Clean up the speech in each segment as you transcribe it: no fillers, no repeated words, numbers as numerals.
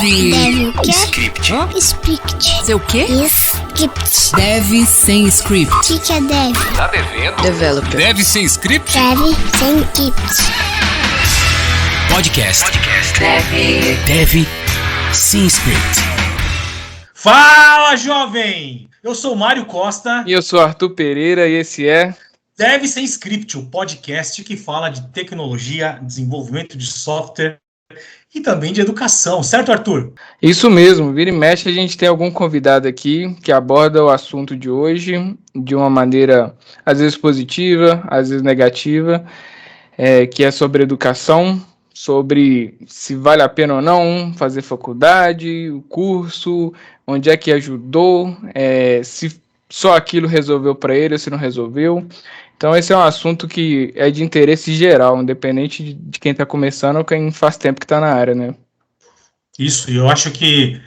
Dev o quê? Script. Script. Seu o quê? Script. Dev sem script. O que é dev? Tá devendo? Developer. Dev sem script? Dev sem script. Podcast. Dev sem script. Fala, jovem! Eu sou o Mário Costa. E eu sou Arthur Pereira e esse é Dev Sem Script, o podcast que fala de tecnologia, desenvolvimento de software e também de educação. Certo, Arthur? Isso mesmo. Vira e mexe, a gente tem algum convidado aqui que aborda o assunto de hoje de uma maneira às vezes positiva, às vezes negativa, que é sobre educação, sobre se vale a pena ou não fazer faculdade, o curso, onde é que ajudou, se só aquilo resolveu para ele ou se não resolveu. Então esse é um assunto que é de interesse geral, independente de quem está começando ou quem faz tempo que está na área, né? Isso, e eu acho que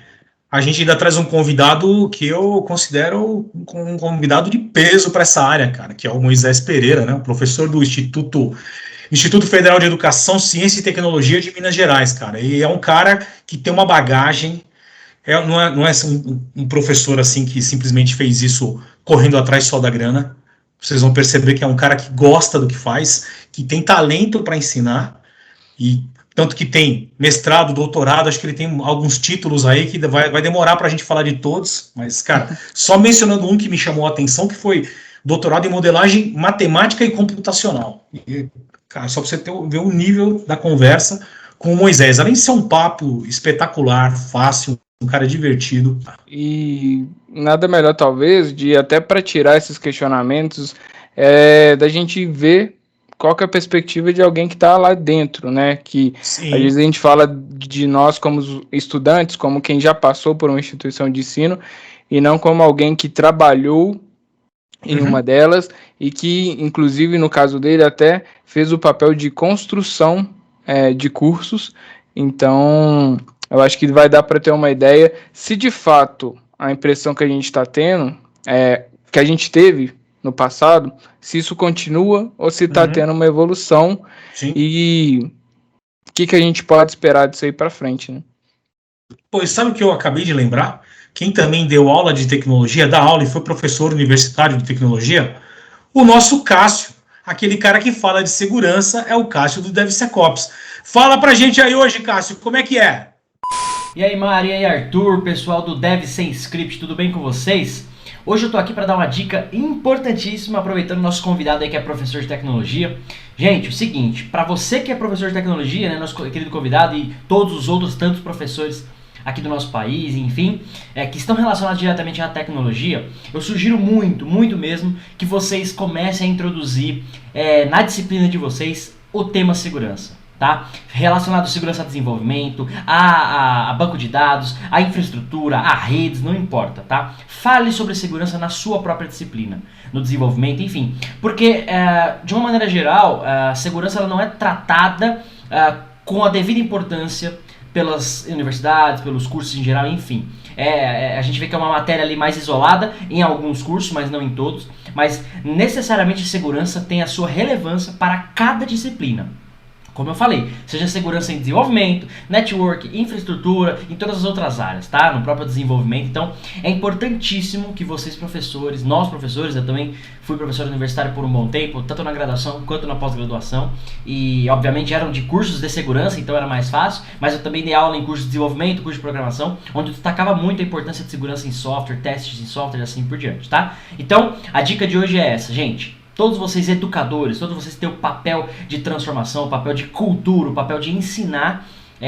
a gente ainda traz um convidado que eu considero um convidado de peso para essa área, cara, que é o Moisés Pereira, né, professor do Instituto Federal de Educação, Ciência e Tecnologia de Minas Gerais, cara. E é um cara que tem uma bagagem, não é um professor assim que simplesmente fez isso correndo atrás só da grana. Vocês vão perceber que é um cara que gosta do que faz, que tem talento para ensinar, e tanto que tem mestrado, doutorado, acho que ele tem alguns títulos aí que vai demorar para a gente falar de todos, mas, cara, só mencionando um que me chamou a atenção, que foi doutorado em modelagem matemática e computacional. E, cara, só para você ver o nível da conversa com o Moisés. Além de ser um papo espetacular, fácil, um cara divertido. E nada melhor, talvez, de até para tirar esses questionamentos, da gente ver qual que é a perspectiva de alguém que está lá dentro, né? Que Sim. Às vezes a gente fala de nós como estudantes, como quem já passou por uma instituição de ensino, e não como alguém que trabalhou em uma delas e que, inclusive, no caso dele, até fez o papel de construção de cursos. Então, eu acho que vai dar para ter uma ideia se, de fato, a impressão que a gente está tendo, que a gente teve no passado, se isso continua ou se está tendo uma evolução. Sim. E o que a gente pode esperar disso aí para frente, né? Pois sabe o que eu acabei de lembrar? Quem também deu aula de tecnologia, dá aula e foi professor universitário de tecnologia, o nosso Cássio, aquele cara que fala de segurança, é o Cássio do DevSecOps. Fala pra gente aí hoje, Cássio, como é que é? E aí, Mari, e aí, Arthur, pessoal do Dev Sem Script, tudo bem com vocês? Hoje eu tô aqui para dar uma dica importantíssima, aproveitando o nosso convidado aí que é professor de tecnologia. Gente, o seguinte, para você que é professor de tecnologia, né, nosso querido convidado e todos os outros tantos professores aqui do nosso país, enfim, que estão relacionados diretamente à tecnologia, eu sugiro muito, muito mesmo, que vocês comecem a introduzir na disciplina de vocês o tema segurança. Tá? Relacionado à segurança a desenvolvimento, a banco de dados, a infraestrutura, a redes, não importa, tá? Fale sobre segurança na sua própria disciplina, no desenvolvimento, enfim. Porque, de uma maneira geral, a segurança ela não é tratada com a devida importância pelas universidades, pelos cursos em geral, enfim. A gente vê que é uma matéria ali mais isolada em alguns cursos, mas não em todos. Mas, necessariamente, segurança tem a sua relevância para cada disciplina. Como eu falei, seja segurança em desenvolvimento, network, infraestrutura, em todas as outras áreas, tá? No próprio desenvolvimento. Então, é importantíssimo que vocês professores, nós professores, eu também fui professor universitário por um bom tempo, tanto na graduação quanto na pós-graduação, e obviamente eram de cursos de segurança, então era mais fácil, mas eu também dei aula em cursos de desenvolvimento, curso de programação, onde eu destacava muito a importância de segurança em software, testes em software e assim por diante, tá? Então, a dica de hoje é essa, gente. Todos vocês educadores, todos vocês têm o papel de transformação, o papel de cultura, o papel de ensinar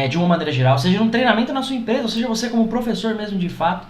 de uma maneira geral, seja um treinamento na sua empresa, ou seja você como professor mesmo de fato,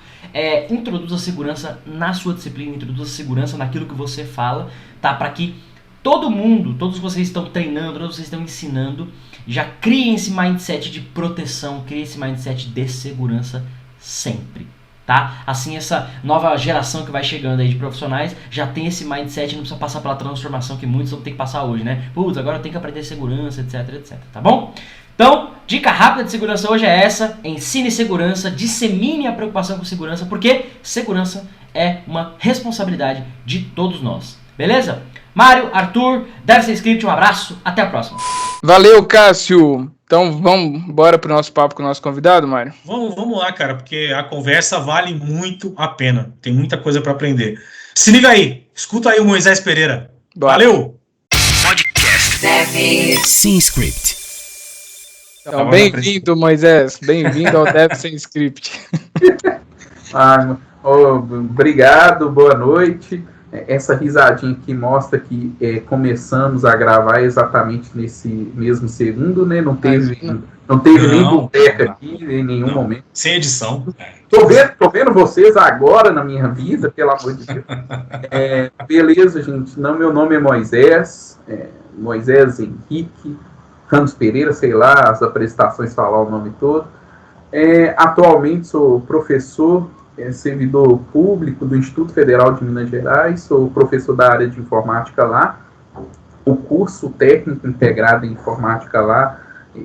introduza a segurança na sua disciplina, introduza a segurança naquilo que você fala, tá? Para que todo mundo, todos vocês estão treinando, todos vocês estão ensinando, já criem esse mindset de proteção, criem esse mindset de segurança sempre. Tá? Assim essa nova geração que vai chegando aí de profissionais já tem esse mindset, não precisa passar pela transformação que muitos vão ter que passar hoje, né? Putz, agora eu tenho que aprender segurança, etc, etc, tá bom? Então, dica rápida de segurança hoje é essa: ensine segurança, dissemine a preocupação com segurança, porque segurança é uma responsabilidade de todos nós, beleza? Mário, Arthur, Dev Sem Script, um abraço, até a próxima. Valeu, Cássio! Então bora pro nosso papo com o nosso convidado, Mário? Vamos lá, cara, porque a conversa vale muito a pena. Tem muita coisa para aprender. Se liga aí, escuta aí o Moisés Pereira. Bora. Valeu! Sem script. Então, bem-vindo, Moisés. Bem-vindo ao Dev Sem Script. Obrigado, boa noite. Essa risadinha aqui mostra que começamos a gravar exatamente nesse mesmo segundo, né? Não teve nem boteca aqui em nenhum momento. Sem edição. Tô vendo vocês agora na minha vida, pelo amor de Deus. Beleza, gente. Meu nome é Moisés Henrique Ramos Pereira, sei lá, as apresentações falar o nome todo. Atualmente sou professor, servidor público do Instituto Federal de Minas Gerais, sou professor da área de informática lá. O curso técnico integrado em informática lá,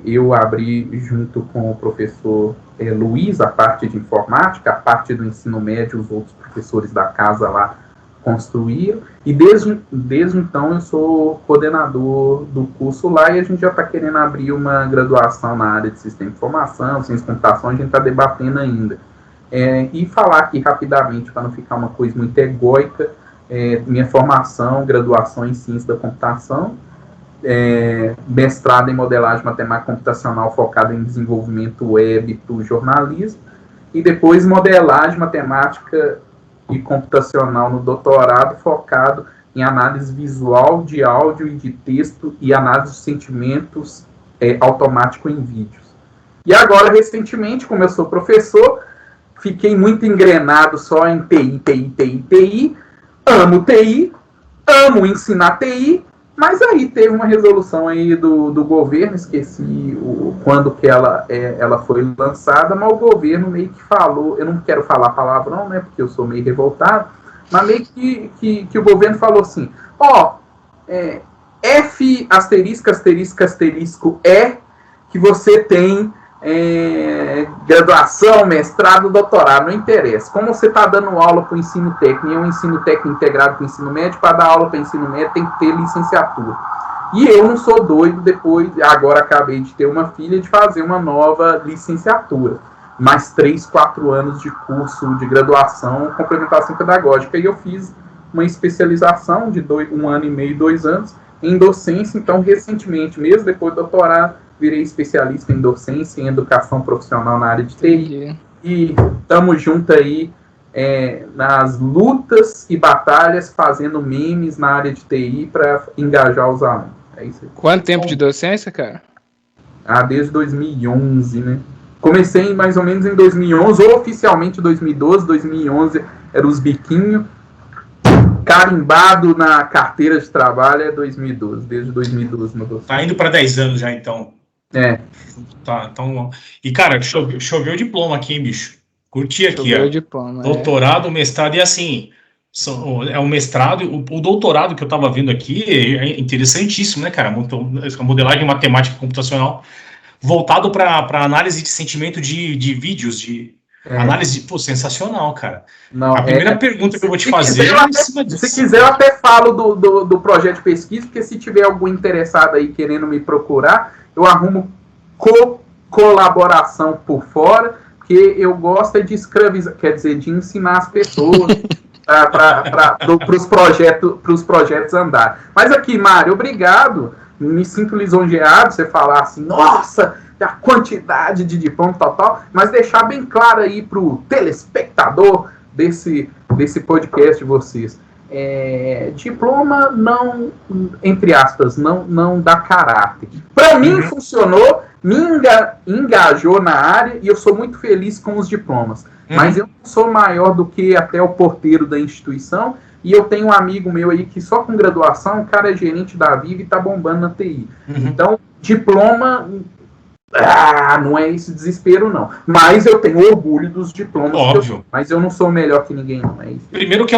eu abri junto com o professor Luiz, a parte de informática, a parte do ensino médio, os outros professores da casa lá construíram, e desde então eu sou coordenador do curso lá, e a gente já está querendo abrir uma graduação na área de sistema de informação, ciência de computação, a gente está debatendo ainda. E falar aqui rapidamente, para não ficar uma coisa muito egóica, minha formação, graduação em ciência da computação, mestrado em modelagem matemática computacional focado em desenvolvimento web para o jornalismo, e depois modelagem matemática e computacional no doutorado, focado em análise visual de áudio e de texto e análise de sentimentos automático em vídeos. E agora, recentemente, como eu sou professor, fiquei muito engrenado só em TI, amo TI, amo ensinar TI, mas aí teve uma resolução aí do governo, esqueci quando que ela foi lançada, mas o governo meio que falou, eu não quero falar palavrão, né, porque eu sou meio revoltado, mas meio que o governo falou assim, F asterisco, asterisco, asterisco, que você tem graduação, mestrado, doutorado, não interessa. Como você está dando aula para o ensino técnico, e é um ensino técnico integrado com o ensino médio, para dar aula para o ensino médio tem que ter licenciatura. E eu não sou doido, agora acabei de ter uma filha, de fazer uma nova licenciatura. Mais 3, 4 anos de curso de graduação, complementação pedagógica. E eu fiz uma especialização de 1 ano e meio, 2 anos, em docência. Então, recentemente, mesmo depois do doutorado, virei especialista em docência e em educação profissional na área de TI. Entendi. E estamos juntos aí nas lutas e batalhas, fazendo memes na área de TI para engajar os alunos. É isso aí. Quanto tempo de docência, cara? Desde 2011, né? Comecei mais ou menos em 2011, ou oficialmente 2012, 2011 era os biquinhos. Carimbado na carteira de trabalho é 2012, desde 2012 no docência. Tá indo para 10 anos já, então. Tá, então... E, cara, choveu diploma aqui, hein, bicho? Curti aqui, Choveu diploma, doutorado, mestrado, e assim, é um mestrado, o doutorado que eu tava vendo aqui é interessantíssimo, né, cara? A modelagem matemática computacional voltado para análise de sentimento de vídeos, análise, sensacional, cara. Não, a primeira pergunta que eu vou te fazer é em cima disso. Se quiser, eu até falo do projeto de pesquisa, porque se tiver algum interessado aí querendo me procurar, eu arrumo colaboração por fora, porque eu gosto de escravizar, quer dizer, de ensinar as pessoas para os projetos andar. Mas aqui, Mário, obrigado. Me sinto lisonjeado você falar assim, nossa, a quantidade de diploma, tal, mas deixar bem claro aí para o telespectador desse podcast de vocês. Diploma não, entre aspas, não dá caráter. Para mim funcionou, me engajou na área e eu sou muito feliz com os diplomas. Mas eu não sou maior do que até o porteiro da instituição, e eu tenho um amigo meu aí que só com graduação, o cara é gerente da Vivo e tá bombando na TI. Então, diploma... não é esse desespero, não. Mas eu tenho orgulho dos diplomas. Óbvio. Mas eu não sou melhor que ninguém, não. É isso. Primeiro que é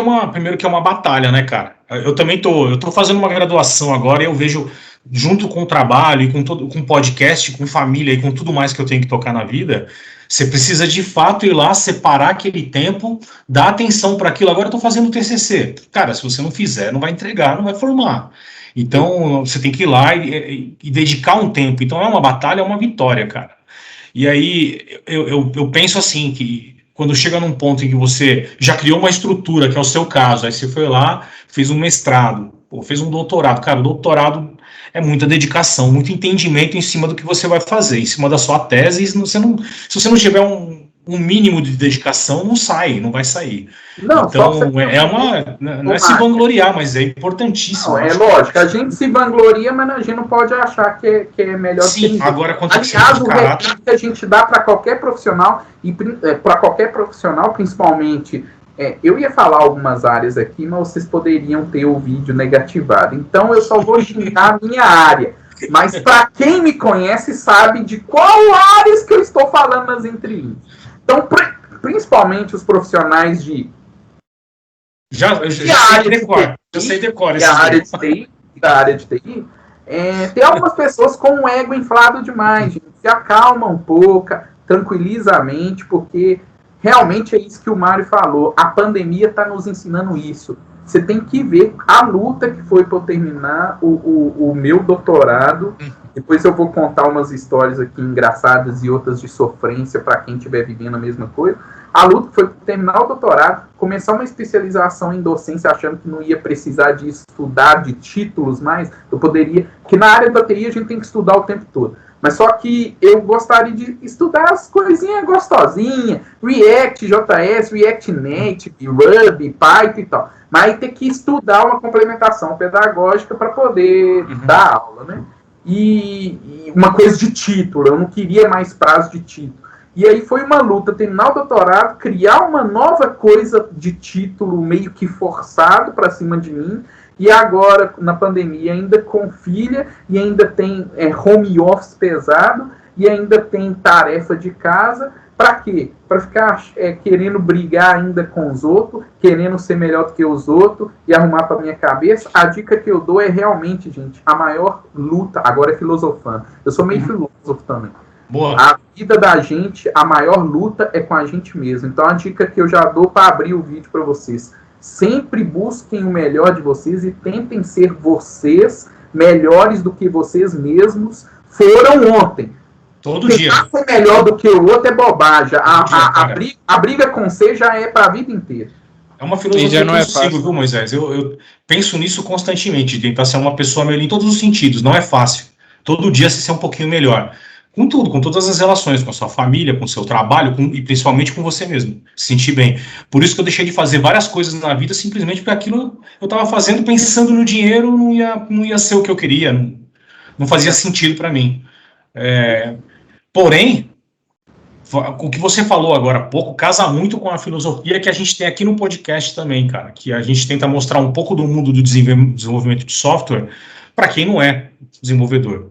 uma batalha, né, cara? Eu também tô fazendo uma graduação agora e eu vejo junto com o trabalho e com podcast, com família e com tudo mais que eu tenho que tocar na vida, você precisa de fato ir lá, separar aquele tempo, dar atenção para aquilo. Agora eu estou fazendo o TCC. Cara, se você não fizer, não vai entregar, não vai formar. Então, você tem que ir lá e dedicar um tempo. Então, é uma batalha, é uma vitória, cara. E aí, eu penso assim, que quando chega num ponto em que você já criou uma estrutura, que é o seu caso, aí você foi lá, fez um mestrado, ou fez um doutorado. Cara, o doutorado é muita dedicação, muito entendimento em cima do que você vai fazer, em cima da sua tese. Se você não tiver um mínimo de dedicação, não vai sair. Não, então, não é se vangloriar, mas é importantíssimo. Não, é lógico, a gente se vangloria, mas a gente não pode achar que é melhor. Sim, que agora quando aliás, o recado que a gente dá para qualquer profissional, e para qualquer profissional, principalmente, eu ia falar algumas áreas aqui, mas vocês poderiam ter o vídeo negativado. Então, eu só vou xingar a minha área. Mas para quem me conhece, sabe de qual áreas que eu estou falando nas entrelinhas. Então, principalmente os profissionais de... Eu sei decor. Da área de TI, tem algumas pessoas com o ego inflado demais. Gente. Se acalma um pouco, tranquiliza a mente, porque realmente é isso que o Mário falou. A pandemia está nos ensinando isso. Você tem que ver a luta que foi para eu terminar o meu doutorado. Depois eu vou contar umas histórias aqui engraçadas e outras de sofrência para quem estiver vivendo a mesma coisa. A luta foi para terminar o doutorado, começar uma especialização em docência, achando que não ia precisar de estudar, de títulos mais. Eu poderia... Porque na área da TI a gente tem que estudar o tempo todo. Mas só que eu gostaria de estudar as coisinhas gostosinhas. React, JS, React Native, Ruby, Python e tal. Mas aí tem que estudar uma complementação pedagógica para poder dar aula, né? E uma coisa de título. Eu não queria mais prazo de título. E aí foi uma luta terminar o doutorado, criar uma nova coisa de título meio que forçado para cima de mim. E agora, na pandemia, ainda com filha, e ainda tem home office pesado, e ainda tem tarefa de casa. Para quê? Para ficar querendo brigar ainda com os outros, querendo ser melhor do que os outros, e arrumar para minha cabeça. A dica que eu dou é realmente, gente, a maior luta, agora é filosofando. Eu sou meio filósofo também. Boa. A vida da gente, a maior luta é com a gente mesmo. Então, a dica que eu já dou para abrir o vídeo para vocês. Sempre busquem o melhor de vocês e tentem ser vocês melhores do que vocês mesmos foram ontem. Todo dia. Ser melhor do que o outro é bobagem. A briga com você já é para a vida inteira. É uma filosofia que eu sigo, viu, Moisés? Eu penso nisso constantemente, de tentar ser uma pessoa melhor em todos os sentidos. Não é fácil. Todo dia se ser um pouquinho melhor. Com tudo, com todas as relações, com a sua família, com o seu trabalho, e principalmente com você mesmo, se sentir bem. Por isso que eu deixei de fazer várias coisas na vida, simplesmente porque aquilo eu estava fazendo pensando no dinheiro, não ia ser o que eu queria, não fazia sentido para mim. Porém, o que você falou agora há pouco casa muito com a filosofia que a gente tem aqui no podcast também, cara, que a gente tenta mostrar um pouco do mundo do desenvolvimento de software para quem não é desenvolvedor.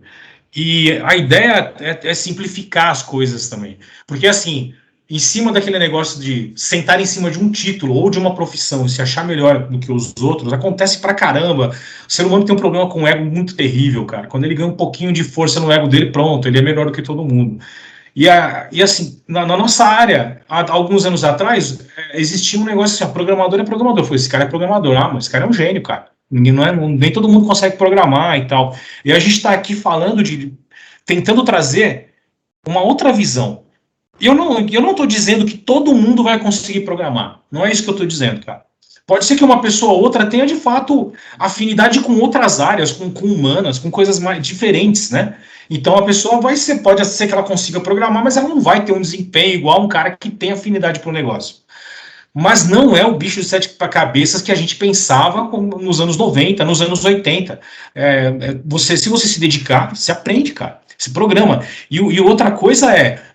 E a ideia é simplificar as coisas também. Porque, assim, em cima daquele negócio de sentar em cima de um título ou de uma profissão e se achar melhor do que os outros, acontece pra caramba. O ser humano tem um problema com o ego muito terrível, cara. Quando ele ganha um pouquinho de força no ego dele, pronto, ele é melhor do que todo mundo. E assim, na nossa área, há alguns anos atrás, existia um negócio assim, programador é programador. Foi, esse cara é programador. Mas esse cara é um gênio, cara. Nem todo mundo consegue programar e tal. E a gente está aqui falando tentando trazer uma outra visão. E eu não estou dizendo que todo mundo vai conseguir programar. Não é isso que eu estou dizendo, cara. Pode ser que uma pessoa ou outra tenha, de fato, afinidade com outras áreas, com humanas, com coisas mais diferentes, né? Então a pessoa pode ser que ela consiga programar, mas ela não vai ter um desempenho igual um cara que tem afinidade para o negócio. Mas não é o bicho de sete cabeças que a gente pensava nos anos 90, nos anos 80. Se você se dedicar, se aprende, cara. Se programa. E outra coisa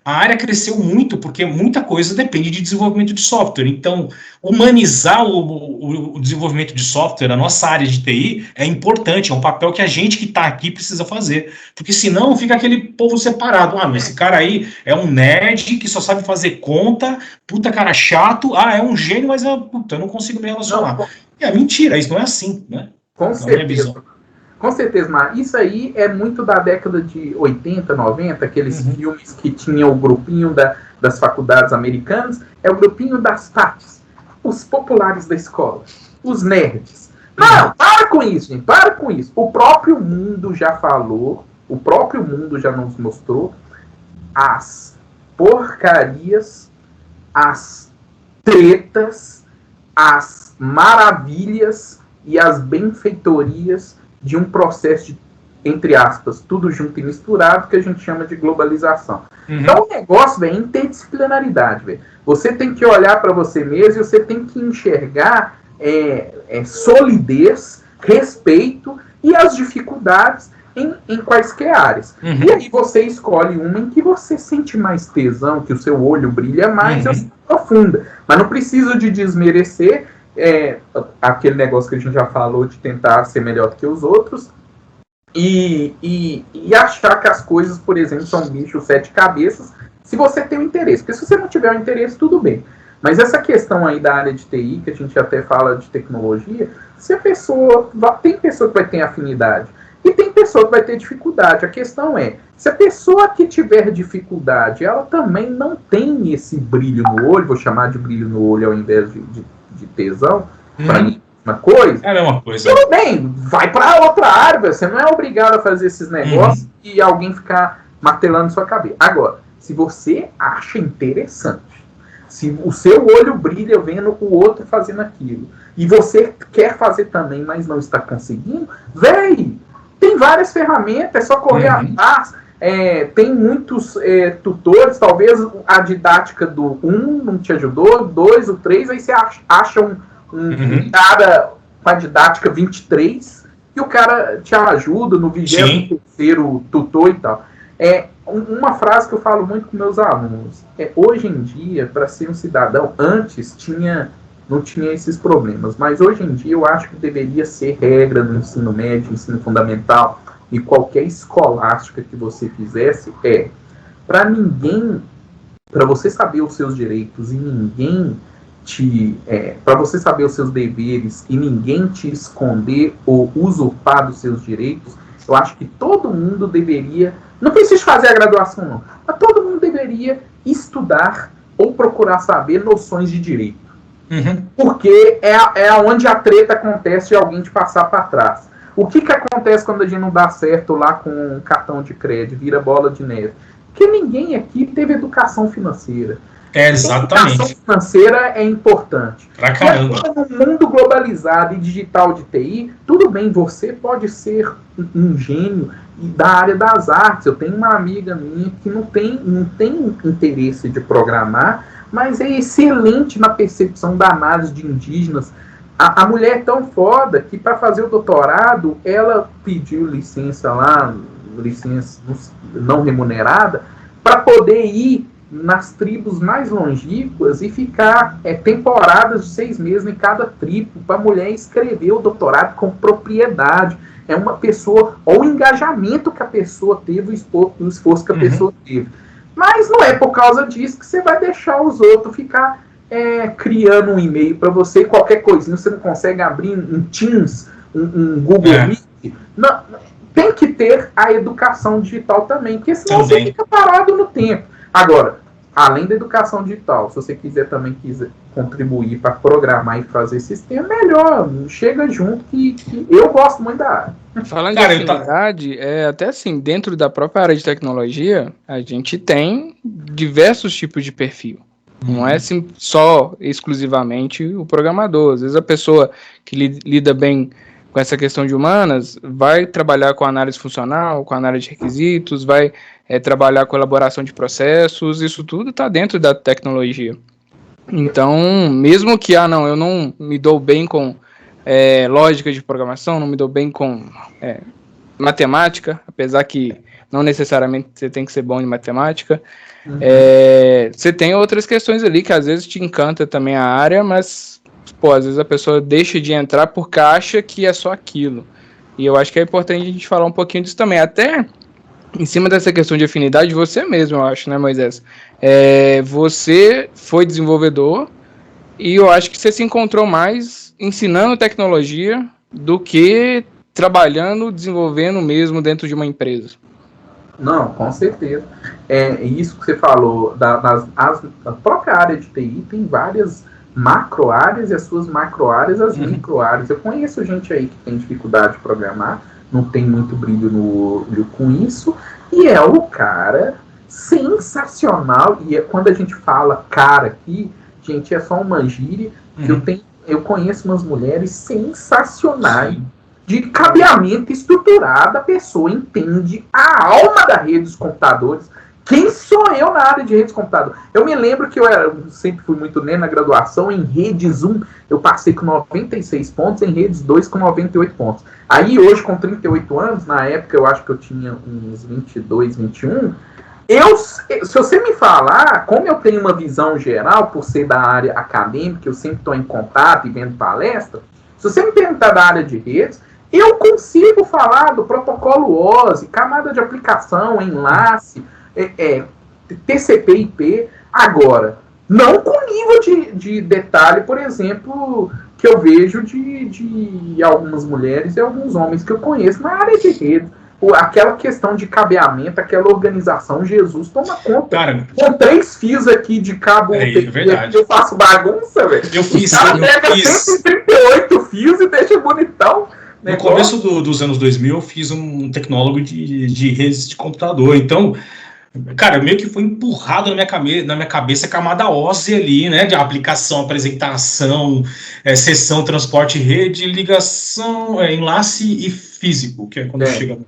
a área cresceu muito, porque muita coisa depende de desenvolvimento de software. Então, humanizar o desenvolvimento de software, a nossa área de TI, é importante, é um papel que a gente que está aqui precisa fazer. Porque senão fica aquele povo separado. Mas esse cara aí é um nerd que só sabe fazer conta, puta cara chato, é um gênio, mas eu não consigo me relacionar. Mentira, isso não é assim, né? Com certeza. Com certeza, mas isso aí é muito da década de 80, 90, aqueles filmes que tinham o grupinho das faculdades americanas, é o grupinho das TATs, os populares da escola, os nerds. Não, para com isso, gente, para com isso. O próprio mundo já falou, o próprio mundo já nos mostrou as porcarias, as tretas, as maravilhas e as benfeitorias de um processo de, entre aspas, tudo junto e misturado, que a gente chama de globalização. Então o negócio, velho, é interdisciplinaridade, velho. Você tem que olhar para você mesmo e você tem que enxergar solidez, respeito e as dificuldades em quaisquer áreas. E aí você escolhe uma em que você sente mais tesão, que o seu olho brilha mais e você aprofunda. Mas não precisa de desmerecer aquele negócio que a gente já falou de tentar ser melhor do que os outros e achar que as coisas, por exemplo, são bichos 7 cabeças, se você tem o interesse. Porque se você não tiver o interesse, tudo bem. Mas essa questão aí da área de TI, que a gente até fala de tecnologia, se a pessoa... Tem pessoa que vai ter afinidade e tem pessoa que vai ter dificuldade. A questão é, se a pessoa que tiver dificuldade, ela também não tem esse brilho no olho, vou chamar de brilho no olho ao invés de tesão, para mim é uma coisa. É a mesma coisa. Tudo bem, vai para outra área, você não é obrigado a fazer esses negócios e alguém ficar martelando sua cabeça. Agora, se você acha interessante, se o seu olho brilha vendo o outro fazendo aquilo, e você quer fazer também, mas não está conseguindo, véi, tem várias ferramentas, é só correr atrás. Tem muitos tutores, talvez a didática do 1 não te ajudou, 2, o 3, aí você acha um cara com a didática 23 e o cara te ajuda no 23º tutor e tal. Uma frase que eu falo muito com meus alunos hoje em dia, para ser um cidadão, antes não tinha esses problemas, mas hoje em dia eu acho que deveria ser regra no ensino médio, ensino fundamental e qualquer escolástica que você fizesse, para você saber os seus direitos e ninguém para você saber os seus deveres e ninguém te esconder ou usurpar dos seus direitos, eu acho que todo mundo deveria, não precisa fazer a graduação não, mas todo mundo deveria estudar ou procurar saber noções de direito. Porque é onde a treta acontece de alguém te passar para trás. O que acontece quando a gente não dá certo lá com um cartão de crédito, vira bola de neve? Porque ninguém aqui teve educação financeira. Exatamente. Educação financeira é importante. Pra caramba. E agora, no mundo globalizado e digital de TI, tudo bem, você pode ser um gênio da área das artes. Eu tenho uma amiga minha que não tem interesse de programar, mas é excelente na percepção da análise de indígenas. A mulher é tão foda que para fazer o doutorado, ela pediu licença não remunerada, para poder ir nas tribos mais longínquas e ficar temporadas de 6 meses em cada tribo, para a mulher escrever o doutorado com propriedade. É uma pessoa, ou o engajamento que a pessoa teve, o esforço que a pessoa teve. Mas não é por causa disso que você vai deixar os outros ficar criando um e-mail para você, qualquer coisinha, você não consegue abrir um Teams, um Google Meet. Não, tem que ter a educação digital também, porque senão você fica parado no tempo. Agora, além da educação digital, se você quiser contribuir para programar e fazer sistema, melhor, chega junto que eu gosto muito da área. Falando de afinidade, até assim, dentro da própria área de tecnologia, a gente tem diversos tipos de perfil. Não é assim, só exclusivamente o programador. Às vezes a pessoa que lida bem com essa questão de humanas vai trabalhar com análise funcional, com análise de requisitos, vai trabalhar com elaboração de processos, isso tudo está dentro da tecnologia. Então, mesmo que, eu não me dou bem com lógica de programação, não me dou bem com matemática, apesar que não necessariamente você tem que ser bom em matemática, você tem outras questões ali que às vezes te encanta também a área, mas às vezes a pessoa deixa de entrar porque acha que é só aquilo. E eu acho que é importante a gente falar um pouquinho disso também, até em cima dessa questão de afinidade, você mesmo, eu acho, né, Moisés? Você foi desenvolvedor e eu acho que você se encontrou mais ensinando tecnologia do que trabalhando, desenvolvendo mesmo dentro de uma empresa. Não, com certeza. Isso que você falou, a própria área de TI tem várias macro-áreas e as suas macro-áreas, as micro-áreas. Eu conheço gente aí que tem dificuldade de programar, não tem muito brilho no olho com isso, e é o cara sensacional. E quando a gente fala cara aqui, gente, é só uma gíria. Eu conheço umas mulheres sensacionais, de cabeamento estruturado, a pessoa entende a alma da rede dos computadores. Quem sou eu na área de redes de computador? Eu me lembro que eu sempre fui muito na graduação, em redes 1 eu passei com 96 pontos, em redes 2 com 98 pontos. Aí hoje, com 38 anos, na época eu acho que eu tinha uns 22, 21, se você me falar, como eu tenho uma visão geral, por ser da área acadêmica, eu sempre estou em contato e vendo palestra, se você me perguntar da área de redes, eu consigo falar do protocolo OSI, camada de aplicação, enlace, TCP/IP. Agora, não com nível de detalhe, por exemplo, que eu vejo de algumas mulheres e alguns homens que eu conheço na área de rede. Aquela questão de cabeamento, aquela organização, Jesus toma conta. Cara, com 3 fios aqui de cabo, eu faço bagunça, velho. Eu fiz 138 fios e deixa bonitão. No começo dos anos 2000, eu fiz um tecnólogo de redes de computador. Então, cara, meio que foi empurrado na minha cabeça a camada OSI ali, né? De aplicação, apresentação, sessão, transporte, rede, ligação, enlace e físico, que é quando chega.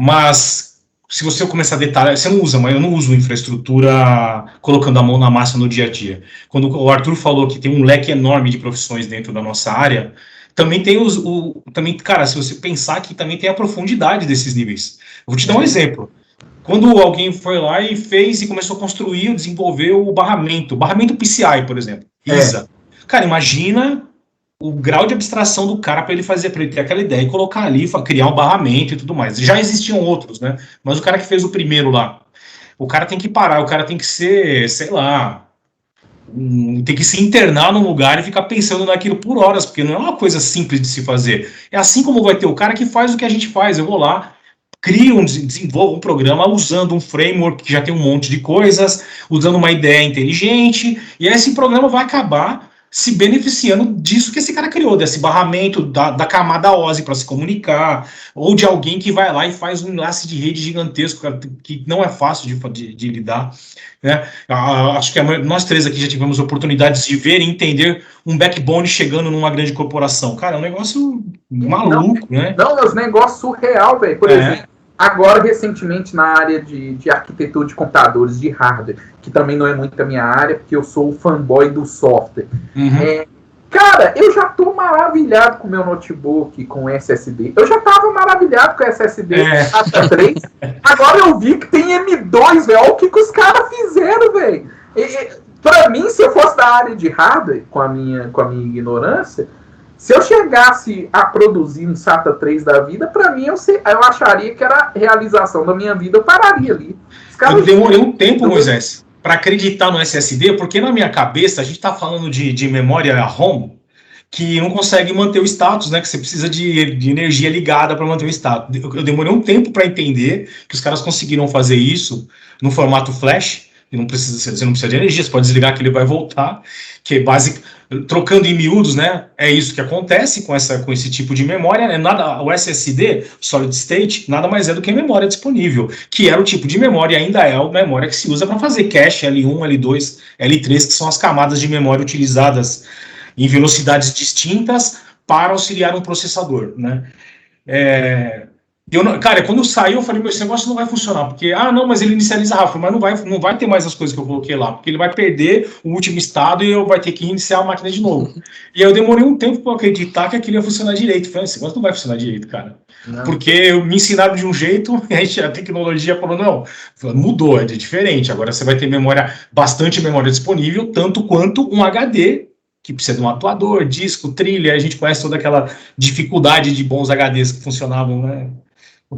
Mas, se você começar a detalhar, você não usa, mas eu não uso infraestrutura colocando a mão na massa no dia a dia. Quando o Arthur falou que tem um leque enorme de profissões dentro da nossa área, também tem também, cara, se você pensar que também tem a profundidade desses níveis. Eu vou te dar um exemplo. Quando alguém foi lá e fez e começou a construir, desenvolver o barramento PCI, por exemplo, ISA. Cara, imagina o grau de abstração do cara para ele ter aquela ideia e colocar ali, criar um barramento e tudo mais. Já existiam outros, né? Mas o cara que fez o primeiro lá, o cara tem que parar, o cara tem que ser, sei lá, tem que se internar num lugar e ficar pensando naquilo por horas, porque não é uma coisa simples de se fazer. É assim como vai ter o cara que faz o que a gente faz. Eu vou lá, desenvolvo um programa usando um framework que já tem um monte de coisas, usando uma ideia inteligente, e esse programa vai acabar se beneficiando disso que esse cara criou, desse barramento da camada OSI para se comunicar, ou de alguém que vai lá e faz um enlace de rede gigantesco, que não é fácil de lidar. Né? Acho que nós três aqui já tivemos oportunidades de ver e entender um backbone chegando numa grande corporação. Cara, é um negócio maluco, né? Não, é um negócio surreal, velho. Por exemplo, agora, recentemente, na área de arquitetura de computadores, de hardware, que também não é muito a minha área, porque eu sou o fanboy do software. Cara, eu já tô maravilhado com o meu notebook, com SSD. Eu já tava maravilhado com SSD SATA 3. Agora eu vi que tem M2, velho. Olha o que os caras fizeram, velho. Pra mim, se eu fosse da área de hardware, com a minha ignorância, se eu chegasse a produzir um SATA 3 da vida, pra mim, eu acharia que era a realização da minha vida, eu pararia ali. Eu demorei um tempo, Moisés, para acreditar no SSD, porque na minha cabeça, a gente tá falando de memória ROM, que não consegue manter o status, né? Que você precisa de energia ligada para manter o status. Eu demorei um tempo para entender que os caras conseguiram fazer isso no formato flash, e você não precisa de energia, você pode desligar que ele vai voltar, que é básico, trocando em miúdos, né? É isso que acontece com esse tipo de memória, né? O SSD, Solid State, nada mais é do que memória disponível, que era o tipo de memória e ainda é a memória que se usa para fazer cache L1, L2, L3, que são as camadas de memória utilizadas em velocidades distintas para auxiliar um processador, né? Cara, quando saiu, eu falei, esse negócio não vai funcionar, porque, mas ele inicializa rápido, mas não vai ter mais as coisas que eu coloquei lá, porque ele vai perder o último estado e eu vai ter que iniciar a máquina de novo. E aí eu demorei um tempo para acreditar que aquilo ia funcionar direito. Eu falei, esse negócio não vai funcionar direito, cara. Não. Porque me ensinaram de um jeito, e a tecnologia falou, não, mudou, é diferente, agora você vai ter bastante memória disponível, tanto quanto um HD, que precisa de um atuador, disco, trilha, a gente conhece toda aquela dificuldade de bons HDs que funcionavam, né?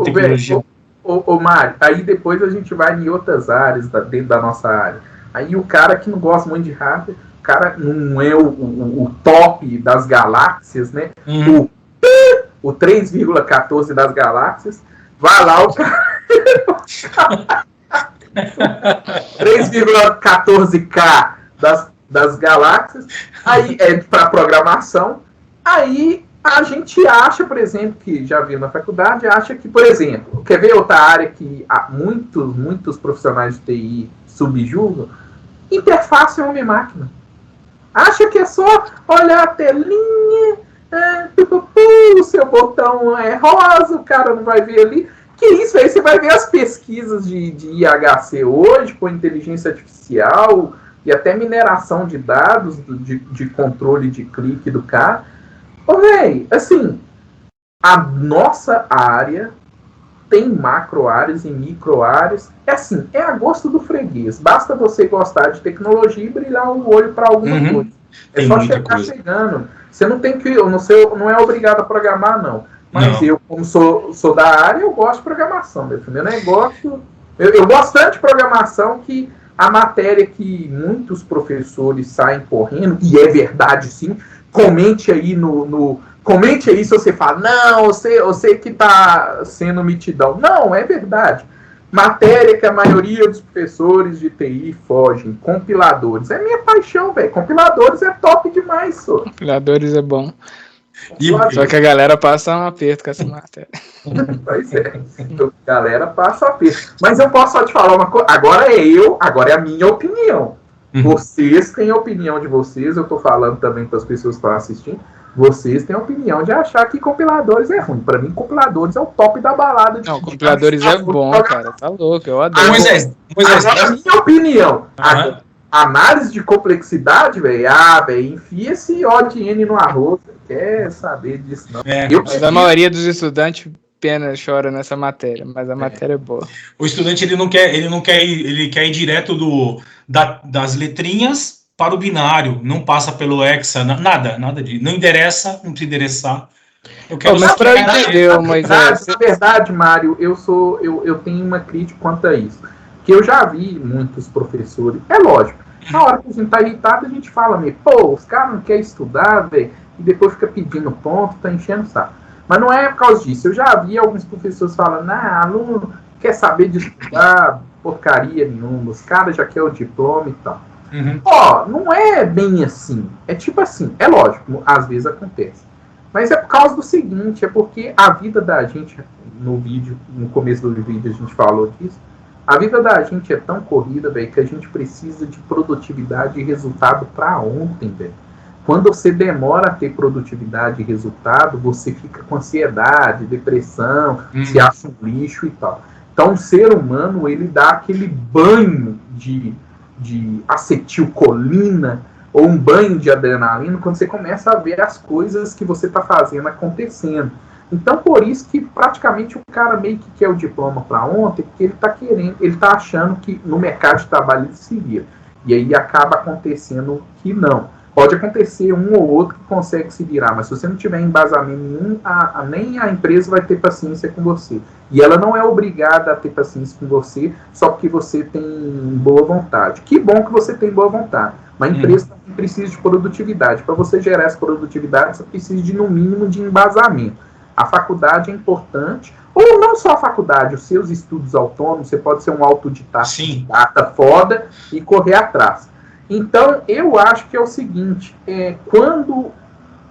Tecnologia. Ô Mário, aí depois a gente vai em outras áreas dentro da nossa área. Aí o cara que não gosta muito de hardware, o cara não é o top das galáxias, né? o 3,14 das galáxias. Vai lá, o cara. 3,14K das galáxias. Aí é para programação. Aí a gente acha, por exemplo, que já viu na faculdade, acha que, por exemplo, quer ver outra área que muitos profissionais de TI subjugam? Interface homem-máquina. Acha que é só olhar a telinha, o seu botão é rosa, o cara não vai ver ali. Que isso, aí você vai ver as pesquisas de IHC hoje, com inteligência artificial e até mineração de dados, de controle de clique do cara. Ô, véi, assim, a nossa área tem macro áreas e micro áreas. É assim, é a gosto do freguês. Basta você gostar de tecnologia e brilhar o olho para alguma coisa. É só chegar chegando. Você não tem que, não é obrigado a programar, não. Mas não. Eu, como sou da área, eu gosto de programação. Meu negócio, eu gosto tanto de programação que a matéria que muitos professores saem correndo, e é verdade sim, comente aí comente aí se você fala, não, você que está sendo mitidão. Não, é verdade. Matéria que a maioria dos professores de TI fogem, compiladores. É minha paixão, velho. Compiladores é top demais, só. Compiladores é bom. Só que a galera passa um aperto com essa matéria. Pois é. Então, a galera passa um aperto. Mas eu posso só te falar uma coisa. Agora é a minha opinião. Vocês têm a opinião de vocês. Eu tô falando também para as pessoas que estão assistindo. Vocês têm a opinião de achar que compiladores é ruim. Para mim, compiladores é o top da balada. Não, compiladores é bom, cara. Tá louco, eu adoro. Moisés, a minha opinião. A análise de complexidade, velho. Enfia esse ODN no arroz. Quer saber disso, não. Mas a maioria dos estudantes chora nessa matéria, mas a matéria é boa. O estudante ele quer ir direto das letrinhas para o binário, não passa pelo hexa, nada de, não endereça, não precisa endereçar. Eu quero mas para entender, Moisés. Na verdade, Mário, eu tenho uma crítica quanto a isso. Que eu já vi muitos professores, é lógico, na hora que a gente tá irritado, a gente fala meio, os caras não querem estudar, velho, e depois fica pedindo ponto, tá enchendo o saco. Mas não é por causa disso. Eu já vi alguns professores falando, aluno quer saber de estudar porcaria nenhuma, os caras já querem o diploma e tal. Não é bem assim. É tipo assim, é lógico, às vezes acontece. Mas é por causa do seguinte, é porque a vida da gente, no começo do vídeo a gente falou disso, a vida da gente é tão corrida, velho, que a gente precisa de produtividade e resultado para ontem, velho. Quando você demora a ter produtividade e resultado, você fica com ansiedade, depressão, se acha um lixo e tal. Então o ser humano, ele dá aquele banho de acetilcolina ou um banho de adrenalina quando você começa a ver as coisas que você está fazendo acontecendo. Então, por isso que praticamente o cara meio que quer o diploma para ontem, porque ele está achando que no mercado de trabalho ele se vira. E aí acaba acontecendo que não. Pode acontecer um ou outro que consegue se virar, mas se você não tiver embasamento nenhum, nem a empresa vai ter paciência com você. E ela não é obrigada a ter paciência com você só porque você tem boa vontade. Que bom que você tem boa vontade, mas a empresa também precisa de produtividade. Para você gerar essa produtividade, você precisa de, no mínimo, de embasamento. A faculdade é importante, ou não só a faculdade, os seus estudos autônomos, você pode ser um autodidata foda e correr atrás. Então, eu acho que é o seguinte, quando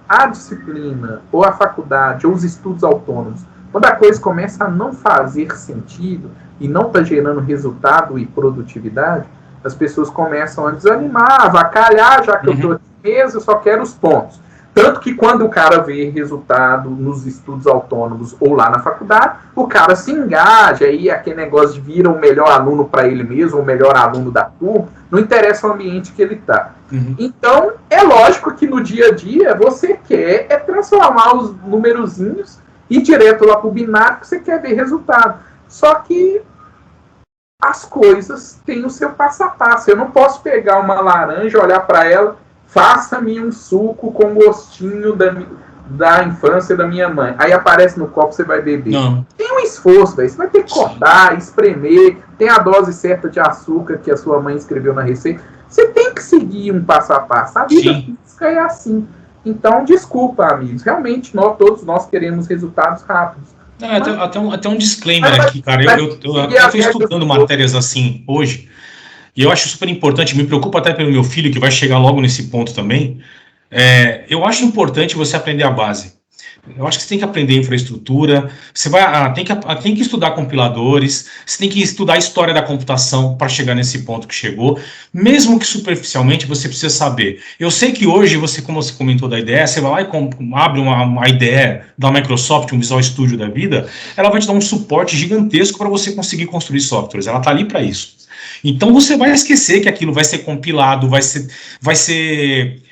a disciplina, ou a faculdade, ou os estudos autônomos, quando a coisa começa a não fazer sentido, e não está gerando resultado e produtividade, as pessoas começam a desanimar, a avacalhar, já que eu estou aqui mesmo, eu só quero os pontos. Tanto que quando o cara vê resultado nos estudos autônomos ou lá na faculdade, o cara se engaja, aí aquele negócio de vira o melhor aluno para ele mesmo, o melhor aluno da turma, não interessa o ambiente que ele está. Então, é lógico que no dia a dia você quer transformar os numerozinhos e ir direto lá para o binário que você quer ver resultado. Só que as coisas têm o seu passo a passo. Eu não posso pegar uma laranja, olhar para ela, faça-me um suco com gostinho da infância da minha mãe. Aí aparece no copo, você vai beber. Não. Tem um esforço, velho. Você vai ter que cortar, espremer. Tem a dose certa de açúcar que a sua mãe escreveu na receita. Você tem que seguir um passo a passo. A vida física é assim. Então, desculpa, amigos, realmente todos nós queremos resultados rápidos. Até um disclaimer aqui, cara. Eu estou estudando matérias assim hoje, e eu acho super importante, me preocupa até pelo meu filho, que vai chegar logo nesse ponto também. Eu acho importante você aprender a base. Eu acho que você tem que aprender infraestrutura, você tem que estudar compiladores, você tem que estudar a história da computação para chegar nesse ponto que chegou, mesmo que superficialmente você precisa saber. Eu sei que hoje, como você comentou da IDE, você vai lá e abre uma IDE da Microsoft, um Visual Studio da vida, ela vai te dar um suporte gigantesco para você conseguir construir softwares, ela está ali para isso. Então você vai esquecer que aquilo vai ser compilado, vai ser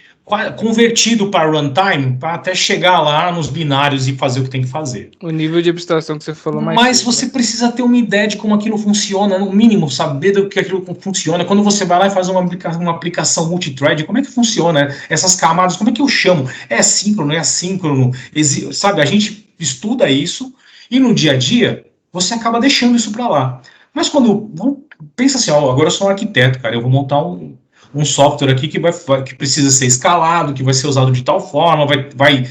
convertido para runtime, para até chegar lá nos binários e fazer o que tem que fazer. O nível de abstração que você falou mais Mas cedo, você precisa ter uma ideia de como aquilo funciona, no mínimo, saber do que aquilo funciona. Quando você vai lá e faz uma aplicação multithread, como é que funciona? Essas camadas, como é que eu chamo? É síncrono, é assíncrono? Sabe, a gente estuda isso e no dia a dia você acaba deixando isso para lá. Mas pensa assim, agora eu sou um arquiteto, cara, eu vou montar um software aqui que precisa ser escalado, que vai ser usado de tal forma, vai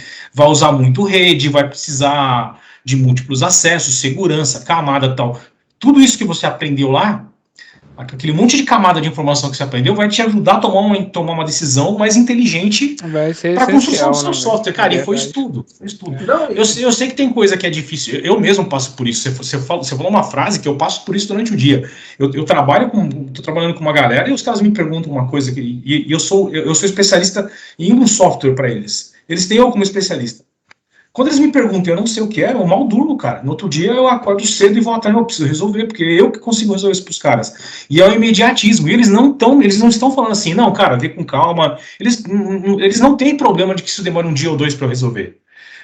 usar muito rede, vai precisar de múltiplos acessos, segurança, camada, tal. Tudo isso que você aprendeu lá, aquele monte de camada de informação que você aprendeu, vai te ajudar a tomar uma decisão mais inteligente para a construção do seu software. Cara, e foi estudo. Eu sei que tem coisa que é difícil. Eu mesmo passo por isso. Você falou uma frase que eu passo por isso durante o dia. Eu trabalhando com uma galera e os caras me perguntam uma coisa e eu sou especialista em um software para eles. Eles têm eu como especialista. Quando eles me perguntam, eu não sei o que eu mal durmo, cara. No outro dia eu acordo cedo e vou atrás, eu preciso resolver, porque eu que consigo resolver isso pros caras. E é o imediatismo. E eles não estão falando assim, não, cara, vê com calma. Eles não têm problema de que isso demore um dia ou dois para resolver.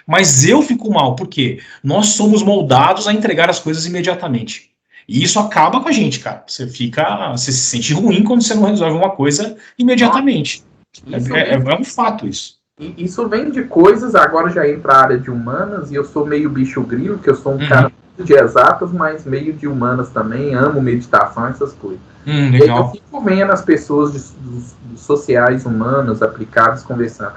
Mas eu fico mal, porque nós somos moldados a entregar as coisas imediatamente. E isso acaba com a gente, cara. Você se sente ruim quando você não resolve uma coisa imediatamente. É um fato isso. E isso vem de coisas, agora já entra a área de humanas, e eu sou meio bicho grilo, que eu sou um cara de exatas, mas meio de humanas também, amo meditação, essas coisas. Legal. Eu fico vendo as pessoas sociais, humanas, aplicadas, conversando.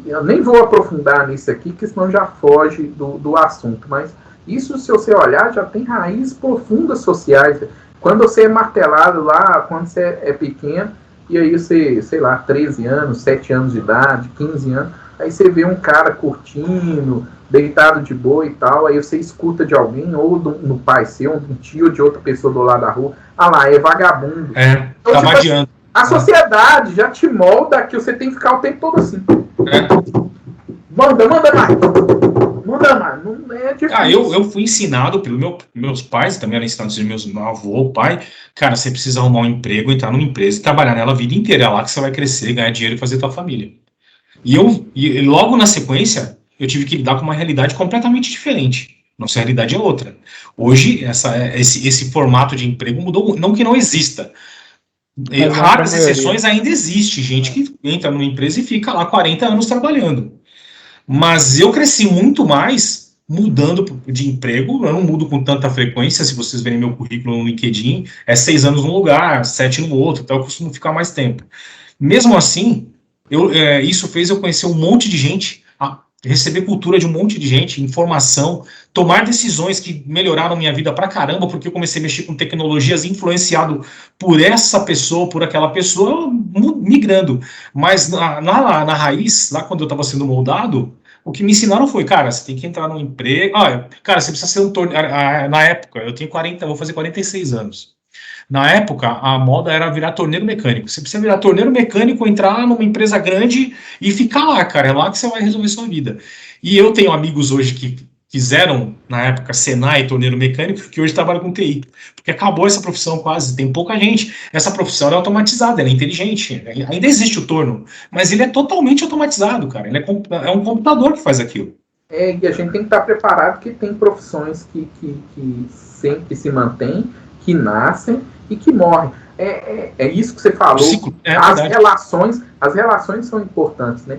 Eu nem vou aprofundar nisso aqui, porque senão já foge do assunto, mas isso, se você olhar, já tem raízes profundas sociais. Quando você é martelado lá, quando você é pequeno, e aí você, sei lá, 13 anos, 7 anos de idade, 15 anos, aí você vê um cara curtindo, deitado de boa e tal, aí você escuta de alguém, ou no pai seu, um tio, ou de outra pessoa do lado da rua, lá, é vagabundo. Então, tá vadiando. A sociedade já te molda que você tem que ficar o tempo todo assim. Manda mais. Não é difícil. Eu fui ensinado pelos meus pais, também era ensinado pelos meu avô, pai. Cara, você precisa arrumar um emprego, entrar numa empresa e trabalhar nela a vida inteira. É lá que você vai crescer, ganhar dinheiro e fazer tua família. E logo na sequência, eu tive que lidar com uma realidade completamente diferente. Nossa realidade é outra. Hoje, esse formato de emprego mudou, não que não exista. Raras exceções ainda existe, gente que entra numa empresa e fica lá 40 anos trabalhando. Mas eu cresci muito mais mudando de emprego, eu não mudo com tanta frequência, se vocês verem meu currículo no LinkedIn, é 6 anos num lugar, 7 no outro, então eu costumo ficar mais tempo. Mesmo assim, isso fez eu conhecer um monte de gente, receber cultura de um monte de gente, informação, tomar decisões que melhoraram minha vida pra caramba, porque eu comecei a mexer com tecnologias influenciado por essa pessoa, por aquela pessoa, migrando. Mas na raiz, lá quando eu estava sendo moldado, o que me ensinaram foi, cara, você tem que entrar num emprego, cara, você precisa ser um torneio. Na época, eu vou fazer 46 anos. Na época, a moda era virar torneiro mecânico. Você precisa virar torneiro mecânico, entrar numa empresa grande e ficar lá, cara. É lá que você vai resolver sua vida. E eu tenho amigos hoje que fizeram, na época, Senai e torneiro mecânico, que hoje trabalham com TI. Porque acabou essa profissão quase, tem pouca gente. Essa profissão é automatizada, ela é inteligente. Ainda existe o torno, mas ele é totalmente automatizado, cara. Ele é um computador que faz aquilo. E a gente tem que estar preparado que tem profissões que sempre se mantêm, que nascem e que morrem. É isso que você falou. As relações são importantes, né?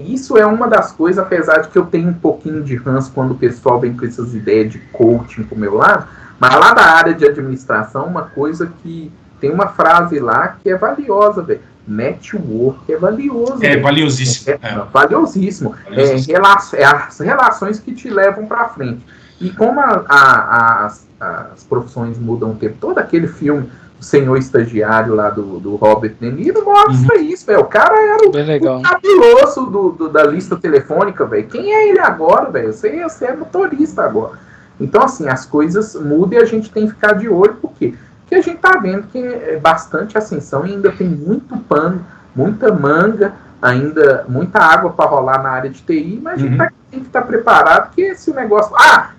Isso é uma das coisas, apesar de que eu tenho um pouquinho de ranço quando o pessoal vem com essas ideias de coaching pro meu lado, mas lá da área de administração, uma coisa que tem uma frase lá que é valiosa, velho. network é valioso. É valiosíssimo. Valiosíssimo. As relações que te levam para frente. E como as profissões mudam o tempo todo, aquele filme O Senhor Estagiário lá do Robert De Niro mostra isso, velho. O cara era o cabuloso da lista telefônica, velho. Quem é ele agora, velho? Você é motorista agora. Então, assim, as coisas mudam e a gente tem que ficar de olho, por quê? Porque a gente tá vendo que é bastante ascensão e ainda tem muito pano, muita manga, ainda muita água para rolar na área de TI, mas a gente tem que estar preparado, porque esse negócio...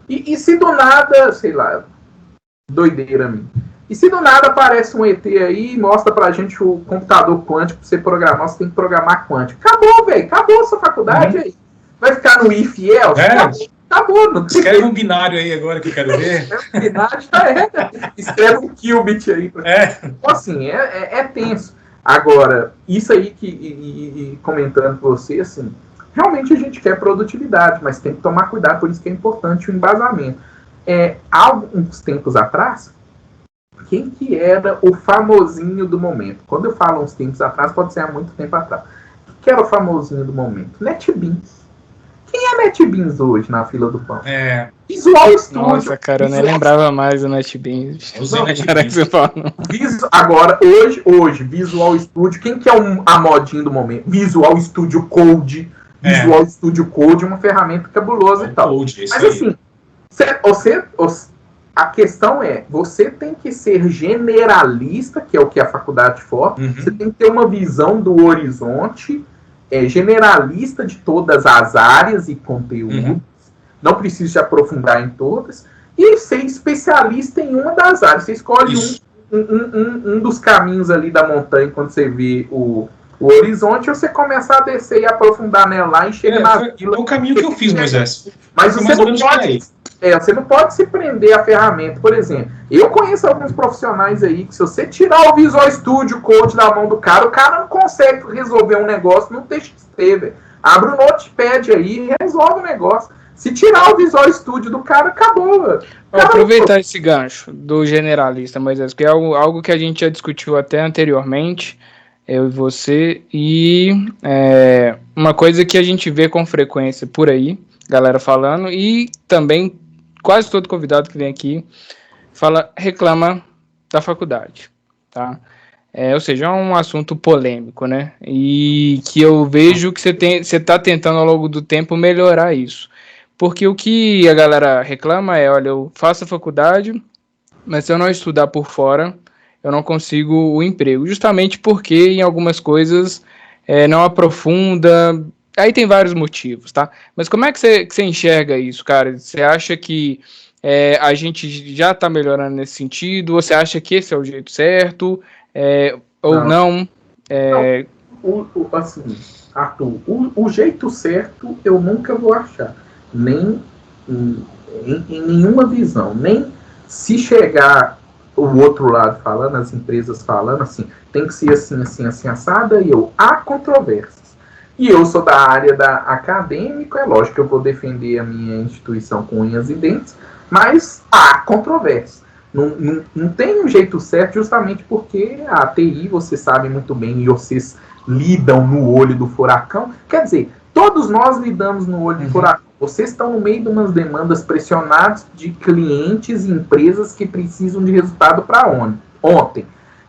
E se do nada, sei lá, doideira minha. E se do nada aparece um ET aí e mostra pra gente o computador quântico, pra você programar, você tem que programar quântico. Acabou, velho, acabou a sua faculdade aí. Vai ficar no if e else? Acabou, não tem. Escreve um binário aí agora que eu quero ver. Um binário escreve um qubit aí. Então, assim, é tenso. Agora, isso aí que comentando com você, assim, realmente a gente quer produtividade, mas tem que tomar cuidado, por isso que é importante o embasamento. Há uns tempos atrás, quem que era o famosinho do momento? Quando eu falo uns tempos atrás, pode ser há muito tempo atrás. O que era o famosinho do momento? NetBeans. Quem é NetBeans hoje na fila do pão? Visual Studio. Nossa, cara, eu nem lembrava mais do NetBeans. Agora, hoje, Visual Studio, quem que é a modinha do momento? Visual Studio Code. Visual Studio Code é uma ferramenta cabulosa e tal. Mas assim, a questão é, você tem que ser generalista, que é o que a faculdade for, você tem que ter uma visão do horizonte, generalista de todas as áreas e conteúdos, não precisa se aprofundar em todas, e ser especialista em uma das áreas. Você escolhe um dos caminhos ali da montanha, quando você vê o horizonte, você começa a descer e aprofundar nela lá e chega na vila. É o caminho que eu fiz, Moisés. Mas você não pode se prender à ferramenta. Por exemplo, eu conheço alguns profissionais aí que se você tirar o Visual Studio Code da mão do cara, o cara não consegue resolver um negócio no TXT, velho. Abre o Notepad aí e resolve o negócio. Se tirar o Visual Studio do cara, acabou, velho. Vou aproveitar esse gancho do generalista, Moisés, que é algo que a gente já discutiu até anteriormente, eu e você, e uma coisa que a gente vê com frequência por aí, galera falando, e também quase todo convidado que vem aqui reclama da faculdade, tá? Ou seja, é um assunto polêmico, né? E que eu vejo que você está tentando ao longo do tempo melhorar isso. Porque o que a galera reclama olha, eu faço a faculdade, mas se eu não estudar por fora, eu não consigo o emprego. Justamente porque em algumas coisas não aprofunda. Aí tem vários motivos, tá? Mas como é que você enxerga isso, cara? Você acha que a gente já está melhorando nesse sentido? Ou você acha que esse é o jeito certo? Ou não? Assim, Arthur, o jeito certo eu nunca vou achar. Nem em nenhuma visão. Nem se chegar o outro lado falando, as empresas falando assim, tem que ser assim, assim, assim, assada, e há controvérsias. E eu sou da área acadêmica, é lógico que eu vou defender a minha instituição com unhas e dentes, mas há controvérsia. Não tem um jeito certo, justamente porque a TI, você sabe muito bem, e vocês lidam no olho do furacão. Quer dizer, todos nós lidamos no olho do furacão. Vocês estão no meio de umas demandas pressionadas de clientes e empresas que precisam de resultado para ontem.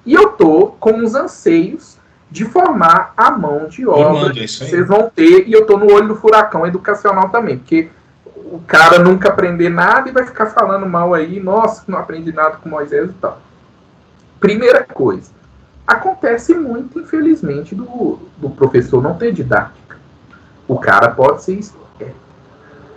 E eu estou com os anseios de formar a mão de obra que vocês vão ter, e eu estou no olho do furacão educacional também, porque o cara nunca aprender nada e vai ficar falando mal aí, nossa, não aprendi nada com Moisés e tal. Primeira coisa, acontece muito, infelizmente, do professor não ter didática. O cara pode ser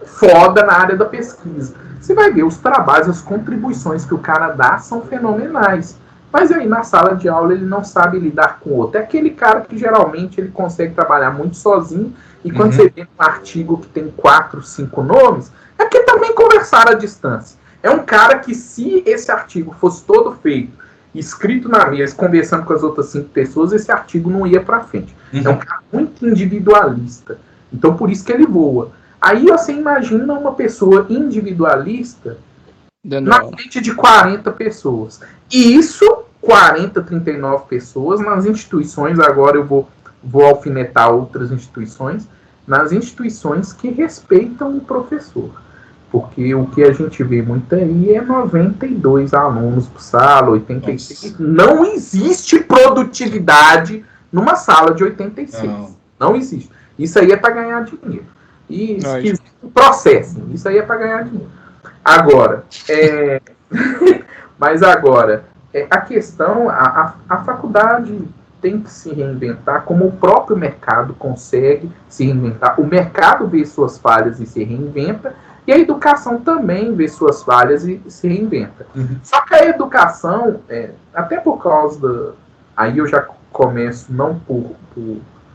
foda na área da pesquisa. Você vai ver os trabalhos, as contribuições que o cara dá são fenomenais. Mas aí na sala de aula ele não sabe lidar com o outro. É aquele cara que geralmente ele consegue trabalhar muito sozinho, e quando você vê um artigo que tem 4, 5 nomes, é porque também conversaram à distância. É um cara que, se esse artigo fosse todo feito, escrito na mesa, conversando com as outras 5 pessoas, esse artigo não ia para frente. É um cara muito individualista. Então por isso que ele voa. Aí você imagina uma pessoa individualista na frente de 40 pessoas. E isso 40, 39 pessoas. Nas instituições, agora eu vou alfinetar outras instituições, nas instituições que respeitam o professor. Porque o que a gente vê muito aí é 92 alunos por sala, 86. Não existe produtividade numa sala de 86. Não existe. Isso aí é para ganhar dinheiro. E processem. Isso aí é para ganhar dinheiro. Agora, mas agora, a questão, a faculdade tem que se reinventar como o próprio mercado consegue se reinventar. O mercado vê suas falhas e se reinventa, e a educação também vê suas falhas e se reinventa. Só que a educação, até por causa aí eu já começo não por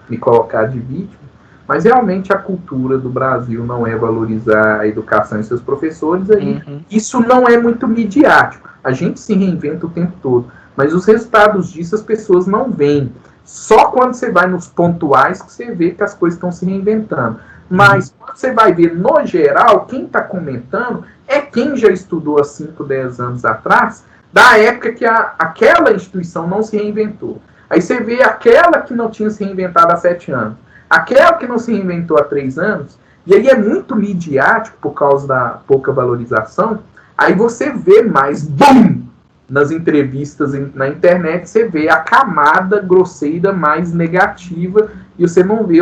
me colocar de vítima, mas realmente a cultura do Brasil não é valorizar a educação e seus professores, aí isso não é muito midiático. A gente se reinventa o tempo todo, mas os resultados disso as pessoas não veem. Só quando você vai nos pontuais que você vê que as coisas estão se reinventando. Mas quando você vai ver no geral, quem está comentando é quem já estudou há 5, 10 anos atrás, da época que aquela instituição não se reinventou. Aí você vê aquela que não tinha se reinventado há 7 anos, aquela que não se reinventou há 3 anos, e aí é muito midiático por causa da pouca valorização. Aí você vê mais, BUM! Nas entrevistas na internet, você vê a camada grosseira mais negativa e você não vê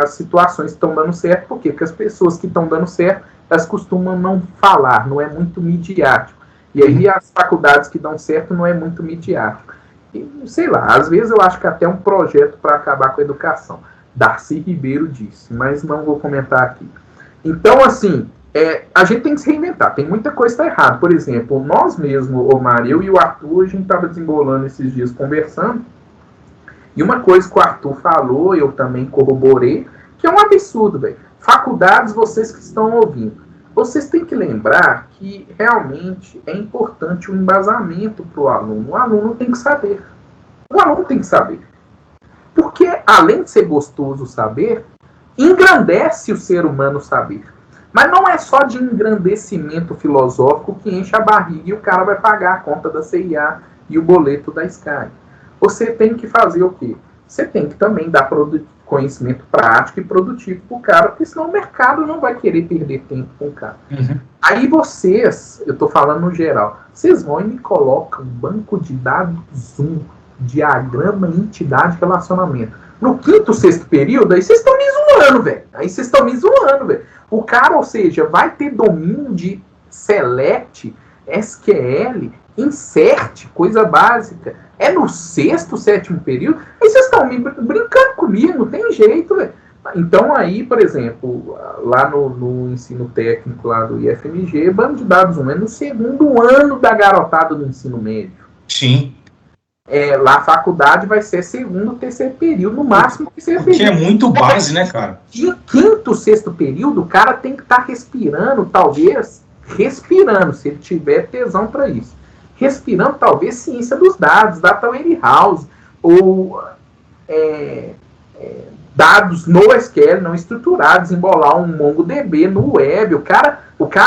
as situações que estão dando certo. Por quê? Porque as pessoas que estão dando certo, elas costumam não falar, não é muito midiático. E aí as faculdades que dão certo não é muito midiático. E, sei lá, às vezes eu acho que até um projeto para acabar com a educação. Darcy Ribeiro disse, mas não vou comentar aqui. Então, assim, a gente tem que se reinventar. Tem muita coisa que está errada. Por exemplo, nós mesmos, Omar, eu e o Arthur, a gente estava desembolando esses dias conversando. E uma coisa que o Arthur falou, eu também corroborei, que é um absurdo, velho. Faculdades, vocês que estão ouvindo, vocês têm que lembrar que realmente é importante o embasamento para o aluno. O aluno tem que saber. O aluno tem que saber. Porque, além de ser gostoso saber, engrandece o ser humano saber. Mas não é só de engrandecimento filosófico que enche a barriga e o cara vai pagar a conta da CIA e o boleto da Sky. Você tem que fazer o quê? Você tem que também dar conhecimento prático e produtivo para o cara, porque senão o mercado não vai querer perder tempo com o cara. Aí vocês, eu estou falando no geral, vocês vão e me colocam um banco de dados Zoom, diagrama, entidade, relacionamento. No 5º, 6º período, aí vocês estão me zoando, velho. O cara, ou seja, vai ter domínio de select, SQL, insert, coisa básica. É no 6º, 7º período. Aí vocês estão me brincando comigo, não tem jeito, velho. Então aí, por exemplo, lá no ensino técnico lá do IFMG, banco de dados 1 é no 2º ano da garotada do ensino médio. Sim. Lá a faculdade vai ser 2º, 3º período, no máximo 3º período. Que é muito base, né, cara? De 5º, 6º período, o cara tem que estar respirando, talvez, se ele tiver tesão para isso. Respirando, talvez, ciência dos dados, data warehouse, ou dados no SQL não estruturados, embolar um MongoDB no web. O cara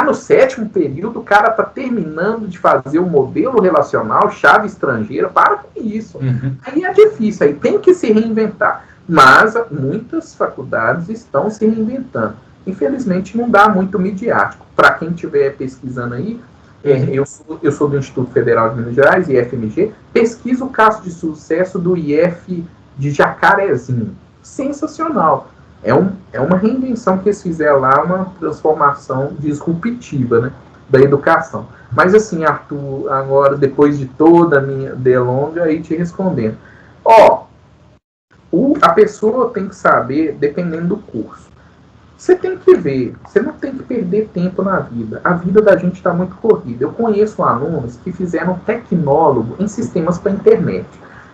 no 7º período, o cara está terminando de fazer o modelo relacional, chave estrangeira, para com isso. Aí é difícil, aí tem que se reinventar. Mas muitas faculdades estão se reinventando. Infelizmente não dá muito midiático. Para quem estiver pesquisando aí, eu sou do Instituto Federal de Minas Gerais, IFMG, pesquiso o caso de sucesso do IF de Jacarezinho. Sensacional. É uma reinvenção que eles fizeram lá, uma transformação disruptiva, né, da educação. Mas assim, Arthur, agora, depois de toda a minha delonga, aí te respondendo. A pessoa tem que saber, dependendo do curso. Você tem que ver, você não tem que perder tempo na vida. A vida da gente está muito corrida. Eu conheço alunos que fizeram tecnólogo em sistemas para internet.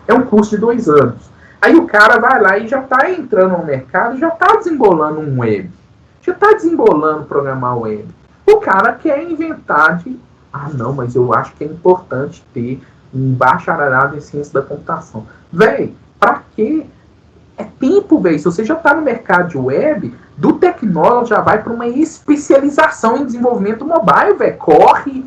É um curso de 2 anos. Aí o cara vai lá e já está entrando no mercado, já está desembolando um web. Já está desembolando programar web. O cara quer inventar de... não, mas eu acho que é importante ter um bacharelado em ciência da computação. Véi, pra quê? É tempo, véi. Se você já está no mercado de web, do tecnólogo já vai para uma especialização em desenvolvimento mobile, véi. Corre...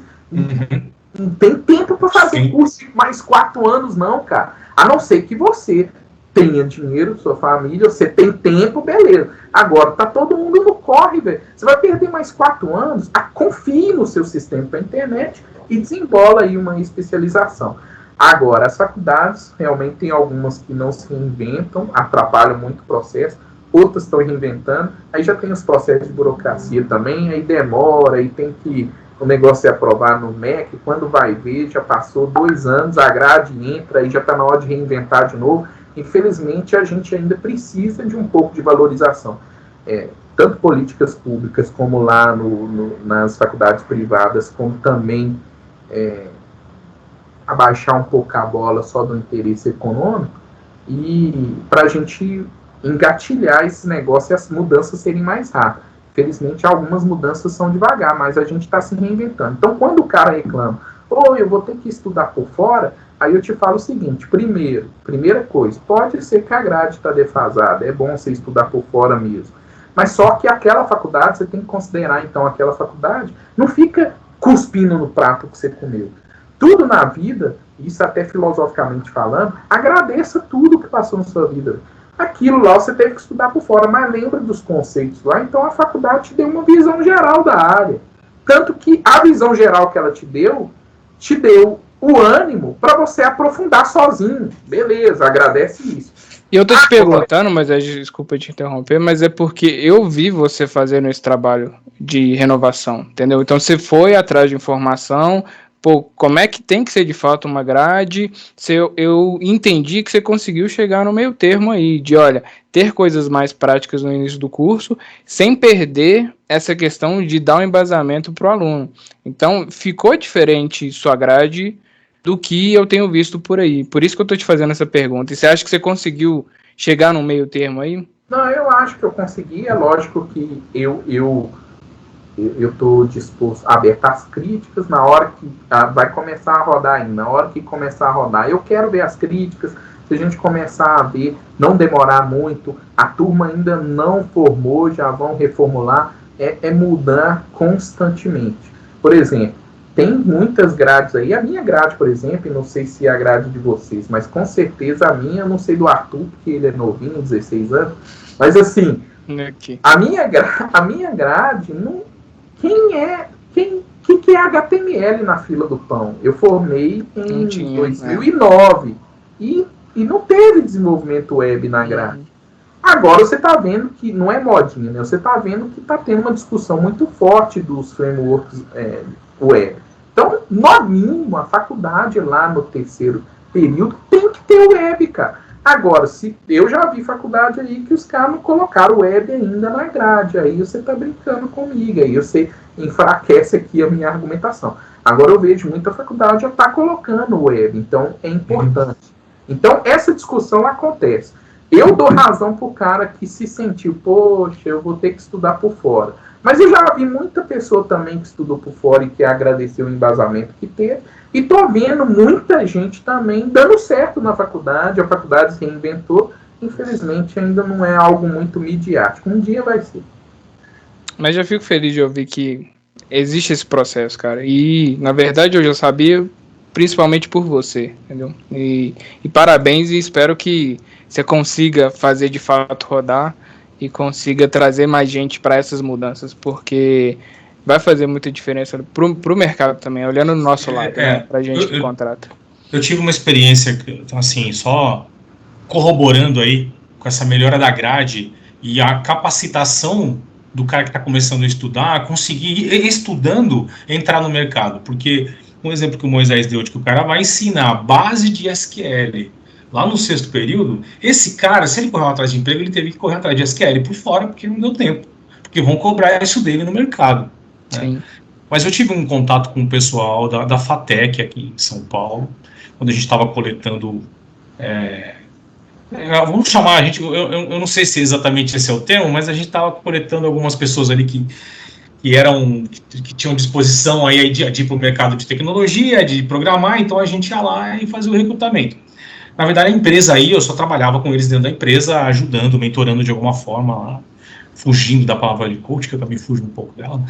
Não tem tempo para fazer Sim. curso de mais 4 anos, não, cara. A não ser que você tenha dinheiro, sua família, você tem tempo, beleza. Agora, tá todo mundo no corre, velho. Você vai perder mais 4 anos, confie no seu sistema para internet e desembola aí uma especialização. Agora, as faculdades, realmente tem algumas que não se reinventam, atrapalham muito o processo, outras estão reinventando, aí já tem os processos de burocracia também, aí demora, aí tem que o negócio é aprovar no MEC, quando vai ver, já passou 2 anos, a grade entra, aí já está na hora de reinventar de novo. Infelizmente, a gente ainda precisa de um pouco de valorização. Tanto políticas públicas, como lá nas faculdades privadas, como também abaixar um pouco a bola só do interesse econômico, e para a gente engatilhar esse negócio e as mudanças serem mais rápidas. Felizmente, algumas mudanças são devagar, mas a gente está se reinventando. Então, quando o cara reclama, eu vou ter que estudar por fora, aí eu te falo o seguinte, primeira coisa, pode ser que a grade está defasada, é bom você estudar por fora mesmo. Mas só que aquela faculdade, você tem que considerar, então, aquela faculdade, não fica cuspindo no prato que você comeu. Tudo na vida, isso até filosoficamente falando, agradeça tudo que passou na sua vida. Aquilo lá você teve que estudar por fora, mas lembra dos conceitos lá, então a faculdade te deu uma visão geral da área. Tanto que a visão geral que ela te deu o ânimo para você aprofundar sozinho. Beleza, agradece isso. E eu tô te perguntando, mas desculpa te interromper, mas é porque eu vi você fazendo esse trabalho de renovação, entendeu? Então você foi atrás de informação, como é que tem que ser de fato uma grade? Eu entendi que você conseguiu chegar no meio termo aí, de ter coisas mais práticas no início do curso, sem perder essa questão de dar um embasamento para o aluno. Então, ficou diferente sua grade do que eu tenho visto por aí. Por isso que eu estou te fazendo essa pergunta. E você acha que você conseguiu chegar no meio termo aí? Não, eu acho que eu consegui. É lógico que eu estou disposto, aberto às críticas na hora que vai começar a rodar ainda. Na hora que começar a rodar, eu quero ver as críticas. Se a gente começar a ver, não demorar muito, a turma ainda não formou, já vão reformular, é mudar constantemente. Por exemplo, tem muitas grades aí. A minha grade, por exemplo, não sei se é a grade de vocês, mas com certeza a minha, não sei do Arthur, porque ele é novinho, 16 anos, mas assim, a minha grade, não, que é HTML na fila do pão? Eu formei em 2009 e não teve desenvolvimento web na grade. Agora você está vendo que não é modinha, né? Você está vendo que está tendo uma discussão muito forte dos frameworks web. Então, no mínimo, a faculdade lá no terceiro período tem que ter web, cara. Agora, se eu já vi faculdade aí que os caras não colocaram web ainda na grade, aí você está brincando comigo, aí você enfraquece aqui a minha argumentação. Agora eu vejo muita faculdade já está colocando web, então é importante. Então, essa discussão acontece. Eu dou razão pro cara que se sentiu, poxa, eu vou ter que estudar por fora. Mas eu já vi muita pessoa também que estudou por fora e que agradeceu o embasamento que teve. E tô vendo muita gente também dando certo na faculdade. A faculdade se reinventou. Infelizmente, ainda não é algo muito midiático. Um dia vai ser. Mas eu fico feliz de ouvir que existe esse processo, cara. E, na verdade, eu já sabia, principalmente por você, entendeu? E parabéns, e espero que você consiga fazer de fato rodar e consiga trazer mais gente para essas mudanças, porque vai fazer muita diferença pro mercado também, olhando no nosso lado, né, pra gente que contrata. Eu tive uma experiência, assim, só corroborando aí com essa melhora da grade e a capacitação do cara que está começando a estudar, conseguir, estudando, entrar no mercado, porque um exemplo que o Moisés deu de que o cara vai ensinar a base de SQL lá no 6º período, esse cara, se ele correu atrás de emprego, ele teve que correr atrás de SQL por fora, porque não deu tempo, porque vão cobrar isso dele no mercado. Sim. Né? Mas eu tive um contato com o pessoal da FATEC aqui em São Paulo, quando a gente estava coletando, vamos chamar, a gente, eu não sei se exatamente esse é o termo, mas a gente estava coletando algumas pessoas ali que tinham disposição aí de ir para o mercado de tecnologia, de programar, então a gente ia lá e fazia o recrutamento. Na verdade, a empresa aí, eu só trabalhava com eles dentro da empresa, ajudando, mentorando de alguma forma lá. fugindo da palavra de coach, que eu também fujo um pouco dela.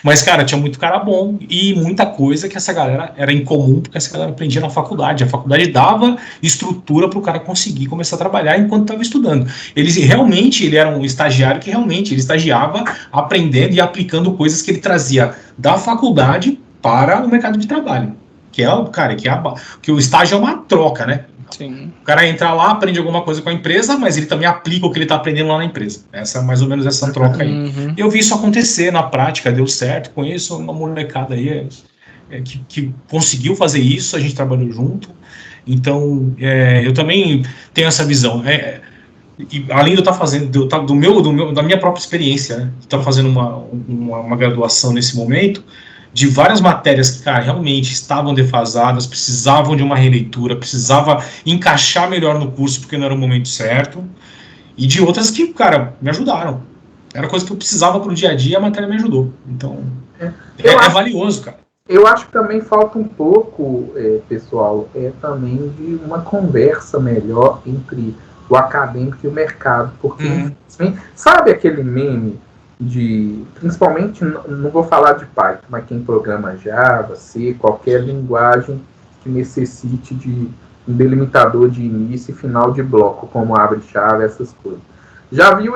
Mas, cara, tinha muito cara bom e muita coisa que essa galera era incomum, porque essa galera aprendia na faculdade. A faculdade dava estrutura para o cara conseguir começar a trabalhar enquanto estava estudando. Ele era um estagiário que realmente ele estagiava aprendendo e aplicando coisas que ele trazia da faculdade para o mercado de trabalho. Que é, cara, que o estágio é uma troca, né? Sim. O cara entra lá, aprende alguma coisa com a empresa, mas ele também aplica o que ele está aprendendo lá na empresa. Essa é mais ou menos essa troca aí. Uhum. Eu vi isso acontecer na prática, deu certo. Conheço uma molecada aí que conseguiu fazer isso, a gente trabalhou junto. Então, eu também tenho essa visão. E além de eu estar fazendo, da minha própria experiência, né, estar fazendo uma graduação nesse momento, de várias matérias que, cara, realmente estavam defasadas, precisavam de uma releitura, precisava encaixar melhor no curso porque não era o momento certo, e de outras que, cara, me ajudaram. Era coisa que eu precisava pro dia a dia e a matéria me ajudou. Então, é valioso, cara. Eu acho que também falta um pouco, pessoal, também de uma conversa melhor entre o acadêmico e o mercado, porque, sabe aquele meme principalmente, não vou falar de Python, mas quem programa Java, C, qualquer linguagem que necessite de um delimitador de início e final de bloco, como abre-chave, essas coisas. Já viu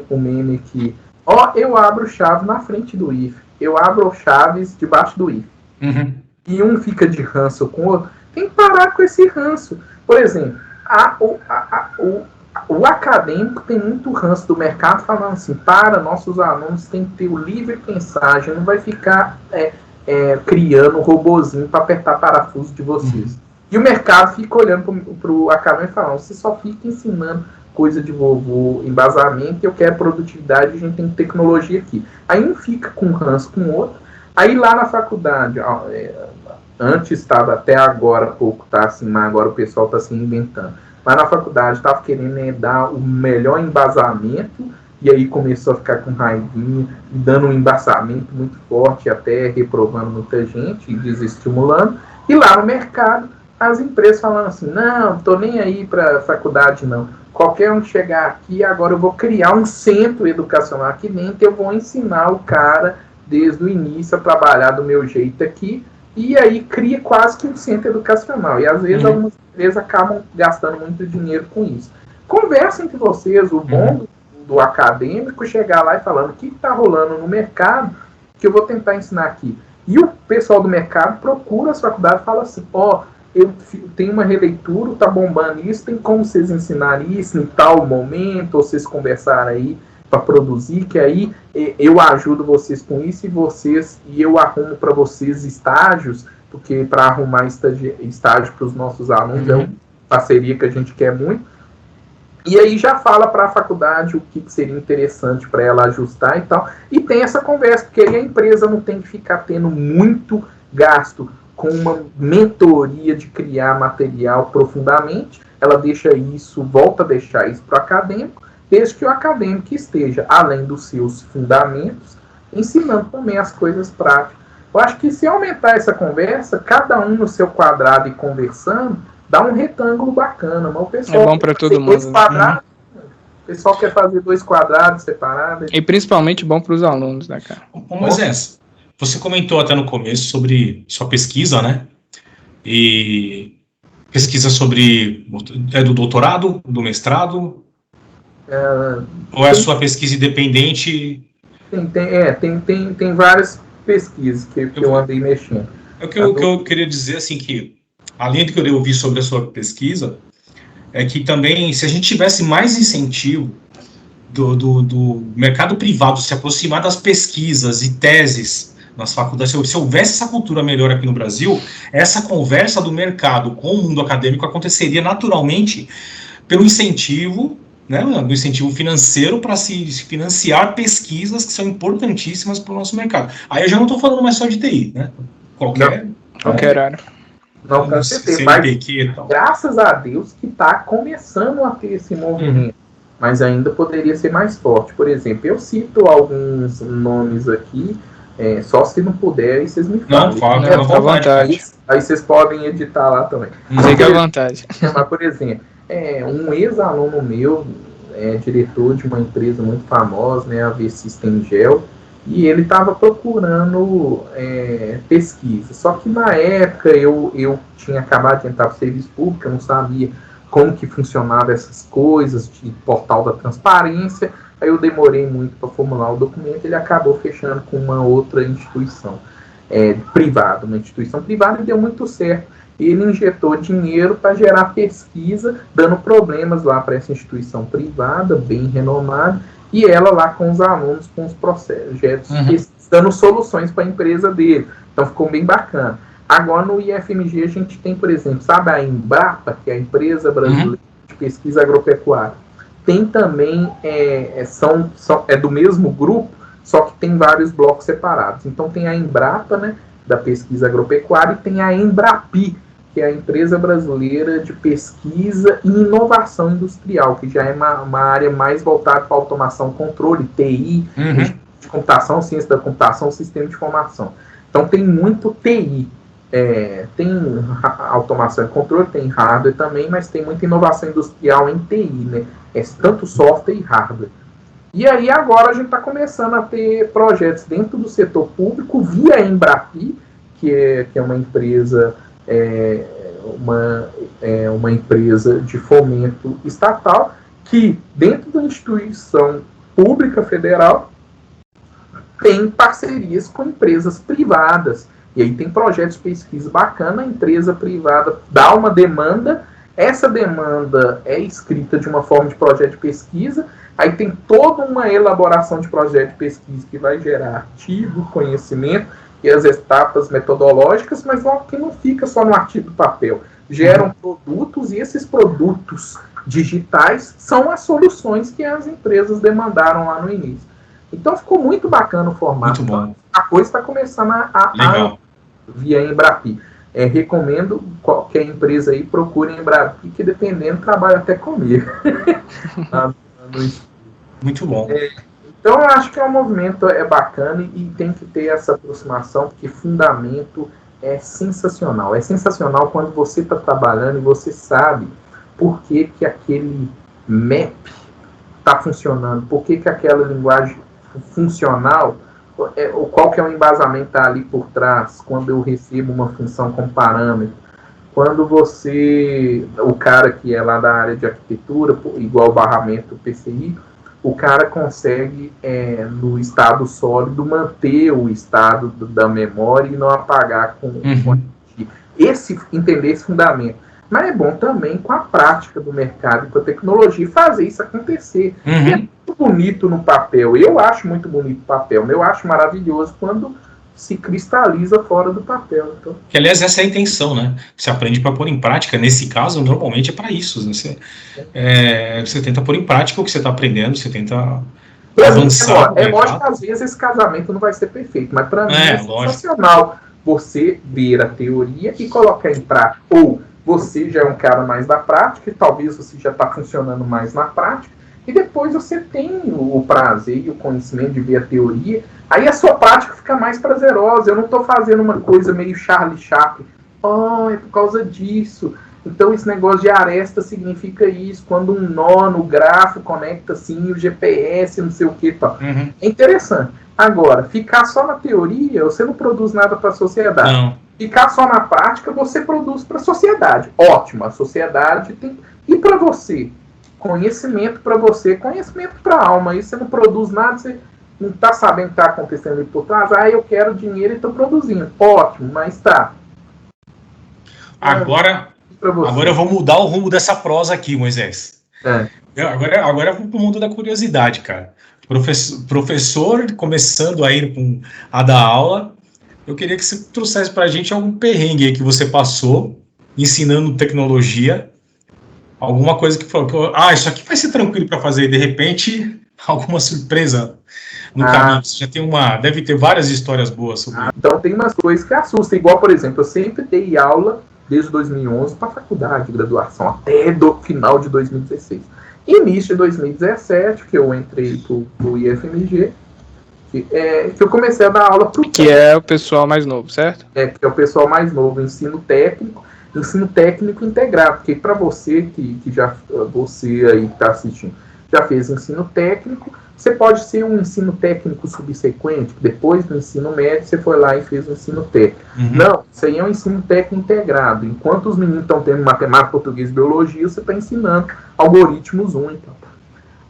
o meme que, eu abro chave na frente do if, eu abro chaves debaixo do if, e um fica de ranço com o outro? Tem que parar com esse ranço. Por exemplo, o acadêmico tem muito ranço do mercado falando assim, nossos alunos têm que ter o livre pensagem, não vai ficar criando um robozinho para apertar parafuso de vocês. E o mercado fica olhando para o acadêmico e falando, você só fica ensinando coisa de vovô, embasamento, eu quero produtividade, a gente tem tecnologia aqui. Aí um fica com ranço com o outro, aí lá na faculdade, antes estava, até agora pouco tá assim, mas agora o pessoal está se inventando. Mas na faculdade estava querendo dar o melhor embasamento, e aí começou a ficar com raivinha, dando um embasamento muito forte, até reprovando muita gente e desestimulando. E lá no mercado, as empresas falando assim, não estou nem aí para a faculdade não. Qualquer um chegar aqui, agora eu vou criar um centro educacional aqui dentro, eu vou ensinar o cara desde o início a trabalhar do meu jeito aqui, e aí cria quase que um centro educacional. E às vezes algumas empresas acabam gastando muito dinheiro com isso. Conversa entre vocês, o bom do acadêmico chegar lá e falando o que está rolando no mercado, que eu vou tentar ensinar aqui. E o pessoal do mercado procura as faculdades e fala assim, eu tenho uma releitura, tá bombando isso, tem como vocês ensinarem isso em tal momento, ou vocês conversarem aí para produzir, que aí eu ajudo vocês com isso e eu arrumo para vocês estágios, porque para arrumar estágio para os nossos alunos é uma parceria que a gente quer muito. E aí já fala para a faculdade o que seria interessante para ela ajustar e tal. E tem essa conversa, porque aí a empresa não tem que ficar tendo muito gasto com uma mentoria de criar material profundamente. Ela deixa isso, volta a deixar isso para o acadêmico, desde que o acadêmico esteja, além dos seus fundamentos, ensinando também as coisas práticas. Eu acho que se aumentar essa conversa, cada um no seu quadrado e conversando, dá um retângulo bacana. Mas o pessoal é bom para todo mundo. O pessoal quer fazer 2 quadrados separados. E principalmente bom para os alunos, né, cara? Moisés, você comentou até no começo sobre sua pesquisa, né? E pesquisa sobre... É do doutorado, do mestrado? Ou é a sua pesquisa independente? Tem várias pesquisas que eu andei mexendo. O que eu queria dizer, assim, que além do que eu ouvi sobre a sua pesquisa, é que também, se a gente tivesse mais incentivo do mercado privado se aproximar das pesquisas e teses nas faculdades, se houvesse essa cultura melhor aqui no Brasil, essa conversa do mercado com o mundo acadêmico aconteceria naturalmente pelo incentivo, né, do incentivo financeiro para se financiar pesquisas que são importantíssimas para o nosso mercado. Aí eu já não estou falando mais só de TI, né? Qualquer área. Não, com certeza. Mas, graças a Deus que está começando a ter esse movimento. Mas ainda poderia ser mais forte. Por exemplo, eu cito alguns nomes aqui, só se não puder, aí vocês me falam. Não, fala, à vontade. Aí vocês podem editar lá também. Fique à vontade. Mas, por exemplo, um ex-aluno meu, diretor de uma empresa muito famosa, né, a V-System Gel, e ele estava procurando pesquisa. Só que na época eu tinha acabado de entrar para o serviço público, eu não sabia como que funcionava essas coisas de portal da transparência, aí eu demorei muito para formular o documento, ele acabou fechando com uma outra instituição privada, uma instituição privada, e deu muito certo. Ele injetou dinheiro para gerar pesquisa, dando problemas lá para essa instituição privada, bem renomada, e ela lá com os alunos, com os projetos, dando soluções para a empresa dele. Então ficou bem bacana. Agora no IFMG a gente tem, por exemplo, sabe a Embrapa, que é a empresa brasileira de pesquisa agropecuária. Tem também, é do mesmo grupo, só que tem vários blocos separados. Então tem a Embrapa, né, da pesquisa agropecuária, e tem a Embrapi, que é a empresa brasileira de pesquisa e inovação industrial, que já é uma área mais voltada para automação, controle, TI, de computação, ciência da computação, sistema de informação. Então tem muito TI. Tem automação e controle, tem hardware também, mas tem muita inovação industrial em TI, né? Tanto software e hardware. E aí agora a gente está começando a ter projetos dentro do setor público via a Embrapi, que é uma empresa, uma empresa de fomento estatal, que dentro da instituição pública federal tem parcerias com empresas privadas. E aí tem projetos de pesquisa bacana, a empresa privada dá uma demanda, essa demanda é escrita de uma forma de projeto de pesquisa, aí tem toda uma elaboração de projeto de pesquisa que vai gerar artigo, conhecimento e as etapas metodológicas, mas que não fica só no artigo do papel. Geram produtos, e esses produtos digitais são as soluções que as empresas demandaram lá no início. Então ficou muito bacana o formato. Muito bom. A coisa está começando a via Embrapi. Recomendo qualquer empresa aí, procure Embrapi, que dependendo trabalha até comigo. Muito bom. Então eu acho que o movimento bacana e tem que ter essa aproximação, porque fundamento é sensacional. É sensacional quando você está trabalhando e você sabe por que aquele map está funcionando, por que aquela linguagem funcional, qual que é o embasamento que está ali por trás, quando eu recebo uma função com parâmetro. Quando o cara que é lá da área de arquitetura, igual o barramento PCI, o cara consegue, no estado sólido, manter o estado da memória e não apagar com entender esse fundamento. Mas é bom também, com a prática do mercado e com a tecnologia, fazer isso acontecer. É muito bonito no papel. Eu acho muito bonito o papel, mas eu acho maravilhoso quando se cristaliza fora do papel. Então. Que, aliás, essa é a intenção, né? Você aprende para pôr em prática. Nesse caso, normalmente é para isso. Né? Você tenta pôr em prática o que você está aprendendo, você tenta avançar. É lógico que às vezes esse casamento não vai ser perfeito, mas para mim é sensacional você ver a teoria e colocar em prática. Ou você já é um cara mais da prática, e talvez você já está funcionando mais na prática, e depois você tem o prazer e o conhecimento de ver a teoria, aí a sua prática fica mais prazerosa. Eu não estou fazendo uma coisa meio Charlie Chaplin, é por causa disso, então esse negócio de aresta significa isso, quando um nó no grafo conecta assim, o GPS, não sei o que, tal. É interessante. Agora, ficar só na teoria, você não produz nada para a sociedade. Não. Ficar só na prática, você produz para a sociedade. Ótimo, a sociedade tem. E para você? Conhecimento para você, conhecimento para a alma. Aí você não produz nada, você não está sabendo o que está acontecendo ali por trás. Eu quero dinheiro e estou produzindo. Ótimo, mas tá. Agora eu vou mudar o rumo dessa prosa aqui, Moisés. Agora eu vou para o mundo da curiosidade, cara. Professor começando a ir a dar aula, eu queria que você trouxesse para a gente algum perrengue aí que você passou, ensinando tecnologia, alguma coisa que falou, isso aqui vai ser tranquilo para fazer, e de repente, alguma surpresa no caminho. Você já tem deve ter várias histórias boas sobre isso. Então tem umas coisas que assustam, igual, por exemplo, eu sempre dei aula desde 2011 para a faculdade de graduação, até do final de 2016. Início de 2017, que eu entrei pro IFMG, que eu comecei a dar aula para o que é o pessoal mais novo, certo? Que é o pessoal mais novo, ensino técnico integrado, porque para você você aí que está assistindo, já fez ensino técnico, você pode ser um ensino técnico subsequente, depois do ensino médio você foi lá e fez o ensino técnico. Não, isso aí é um ensino técnico integrado. Enquanto os meninos estão tendo matemática, português e biologia, você está ensinando algoritmos únicos.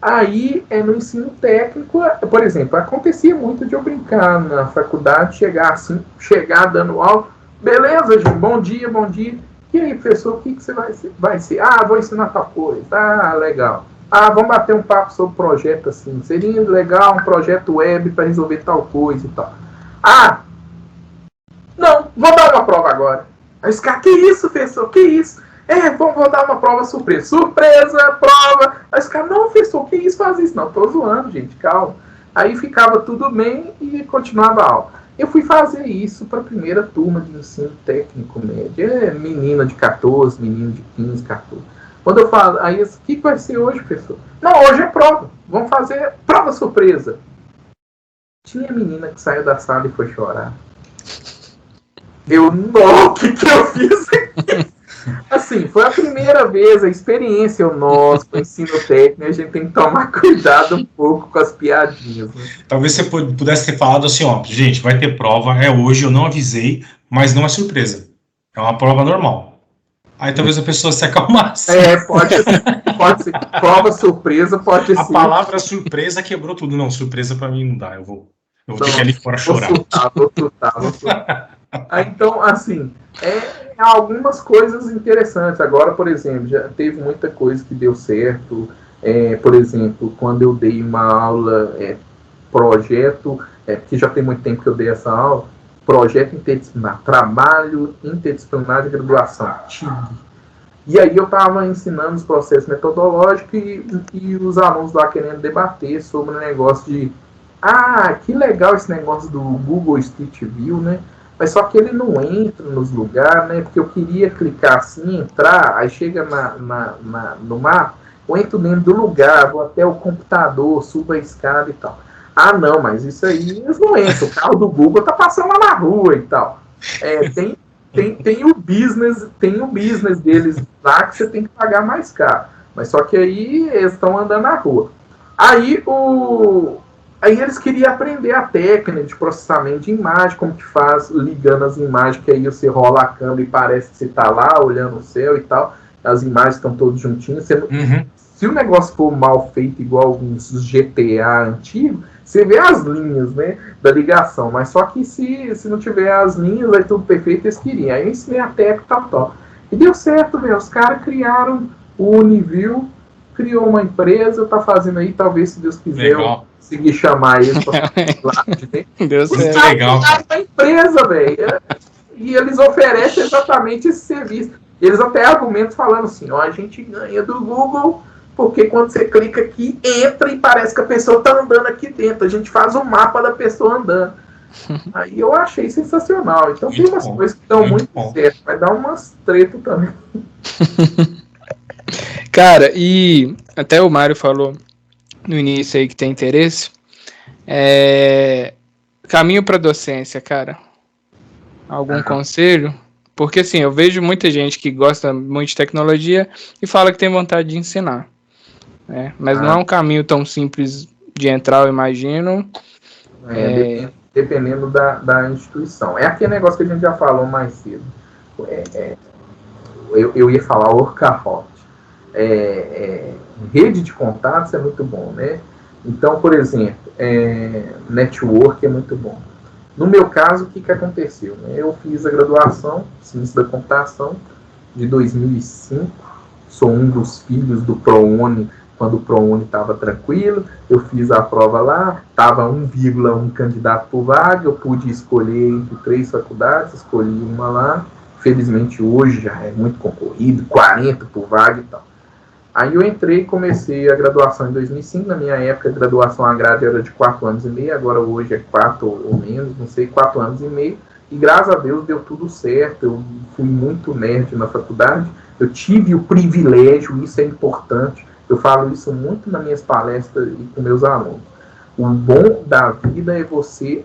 Aí, no ensino técnico, por exemplo, acontecia muito de eu brincar na faculdade, chegar dando aula, beleza, gente, bom dia, bom dia. E aí, professor, o que você vai ser? Ah, vou ensinar tal coisa. Ah, legal. Ah, vamos bater um papo sobre projeto assim. Seria legal um projeto web para resolver tal coisa e tal. Ah, não, vou dar uma prova agora. Aí os caras, que isso, professor? Que isso? Vou dar uma prova surpresa. Surpresa, prova. Aí os caras, não, professor, que isso, faz isso? Não, tô zoando, gente, calma. Aí ficava tudo bem e continuava a aula. Eu fui fazer isso para a primeira turma de ensino técnico médio. Menina de 14, menino de 15, 14. Quando eu falo, aí, o que vai ser hoje, professor? Não, hoje é prova. Vamos fazer prova surpresa. Tinha menina que saiu da sala e foi chorar. O que eu fiz aqui? Assim, foi a primeira vez, a experiência nossa com o ensino técnico, a gente tem que tomar cuidado um pouco com as piadinhas. Né? Talvez você pudesse ter falado assim, ó, gente, vai ter prova, é hoje, eu não avisei, mas não é surpresa. É uma prova normal. Aí talvez a pessoa se acalmasse. Pode ser. Prova surpresa pode ser. A palavra surpresa quebrou tudo. Não, surpresa pra mim não dá. Eu vou ter que ir ali fora chorar. Vou surtar. Então, assim, algumas coisas interessantes. Agora, por exemplo, já teve muita coisa que deu certo. Por exemplo, quando eu dei uma aula, projeto, porque já tem muito tempo que eu dei essa aula, projeto interdisciplinar, trabalho interdisciplinar de graduação, TIG. E aí eu estava ensinando os processos metodológicos e os alunos lá querendo debater sobre o negócio de que legal esse negócio do Google Street View, né? Mas só que ele não entra nos lugares, né? Porque eu queria clicar assim, entrar, aí chega no mapa, eu entro dentro do lugar, vou até o computador, subo a escada e tal. Ah, não, mas isso aí eles não entram. O carro do Google tá passando lá na rua e tal. Tem o business deles lá que você tem que pagar mais caro. Mas só que aí eles estão andando na rua. Aí eles queriam aprender a técnica de processamento de imagem, como que faz ligando as imagens, que aí você rola a câmera e parece que você tá lá olhando o céu e tal. As imagens estão todas juntinhas. Se o negócio for mal feito, igual alguns GTA antigos, você vê as linhas, né, da ligação. Mas só que se não tiver as linhas, vai tudo perfeito, eles queriam. Aí eu ensinei a técnica tal. E deu certo, velho. Os caras criaram o Uniview, criou uma empresa, tá fazendo aí, talvez, se Deus quiser, eu conseguir chamar eles pra lá. Deu Os certo. caras criaram uma empresa, velho. E eles oferecem exatamente esse serviço. Eles até argumentam falando assim, a gente ganha do Google, porque quando você clica aqui, entra e parece que a pessoa está andando aqui dentro. A gente faz o mapa da pessoa andando. Aí eu achei sensacional. Então tem umas coisas que estão muito certas. Vai dar umas tretas também. Cara, e até o Mário falou no início aí que tem interesse. Caminho para docência, cara. Algum conselho? Porque assim, eu vejo muita gente que gosta muito de tecnologia e fala que tem vontade de ensinar. Mas não é um caminho tão simples de entrar, eu imagino. Dependendo da instituição. É aquele negócio que a gente já falou mais cedo. Eu ia falar workaholic. Rede de contatos é muito bom, né? Então, por exemplo, network é muito bom. No meu caso, o que aconteceu? Eu fiz a graduação, Ciência da Computação, de 2005. Sou um dos filhos do ProUni, quando o ProUni estava tranquilo. Eu fiz a prova lá, estava 1,1 candidato por vaga, eu pude escolher entre 3 faculdades, escolhi uma lá. Felizmente hoje já é muito concorrido, 40 por vaga e tal. Aí eu entrei e comecei a graduação em 2005. Na minha época, a graduação agrária era de 4 anos e meio, agora hoje é 4 ou menos, não sei, 4 anos e meio. E graças a Deus deu tudo certo, eu fui muito nerd na faculdade, eu tive o privilégio, isso é importante, eu falo isso muito nas minhas palestras e com meus alunos. O bom da vida é você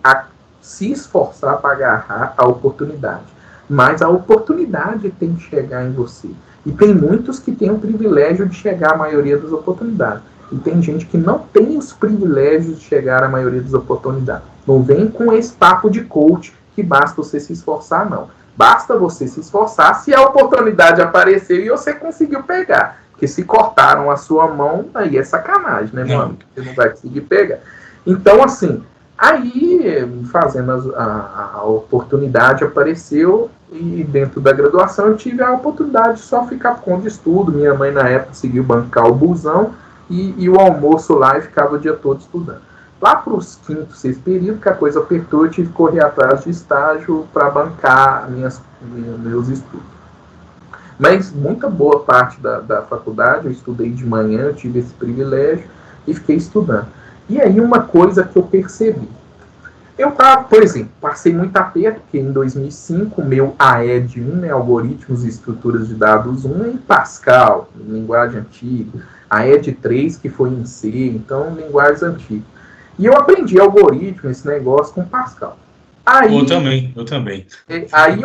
se esforçar para agarrar a oportunidade. Mas a oportunidade tem que chegar em você. E tem muitos que têm o privilégio de chegar à maioria das oportunidades. E tem gente que não tem os privilégios de chegar à maioria das oportunidades. Não vem com esse papo de coach que basta você se esforçar, não. Basta você se esforçar se a oportunidade apareceu e você conseguiu pegar. Porque se cortaram a sua mão, aí é sacanagem, né, meu amigo? Você não vai conseguir pegar. Então, assim, aí, fazendo a oportunidade apareceu e dentro da graduação eu tive a oportunidade de só ficar por conta de estudo. Minha mãe, na época, conseguiu bancar o busão e o almoço lá e ficava o dia todo estudando. Lá para os 5º, 6º período, que a coisa apertou, eu tive que correr atrás de estágio para bancar meus estudos. Mas muita boa parte da faculdade eu estudei de manhã, eu tive esse privilégio e fiquei estudando. E aí uma coisa que eu percebi. Eu tava, por exemplo, passei muito aperto, porque em 2005 o meu AED 1, né, Algoritmos e Estruturas de Dados 1, é em Pascal, linguagem antiga. AED 3, que foi em C, então linguagens antigas. E eu aprendi algoritmo, esse negócio, com Pascal. Aí, eu também. Aí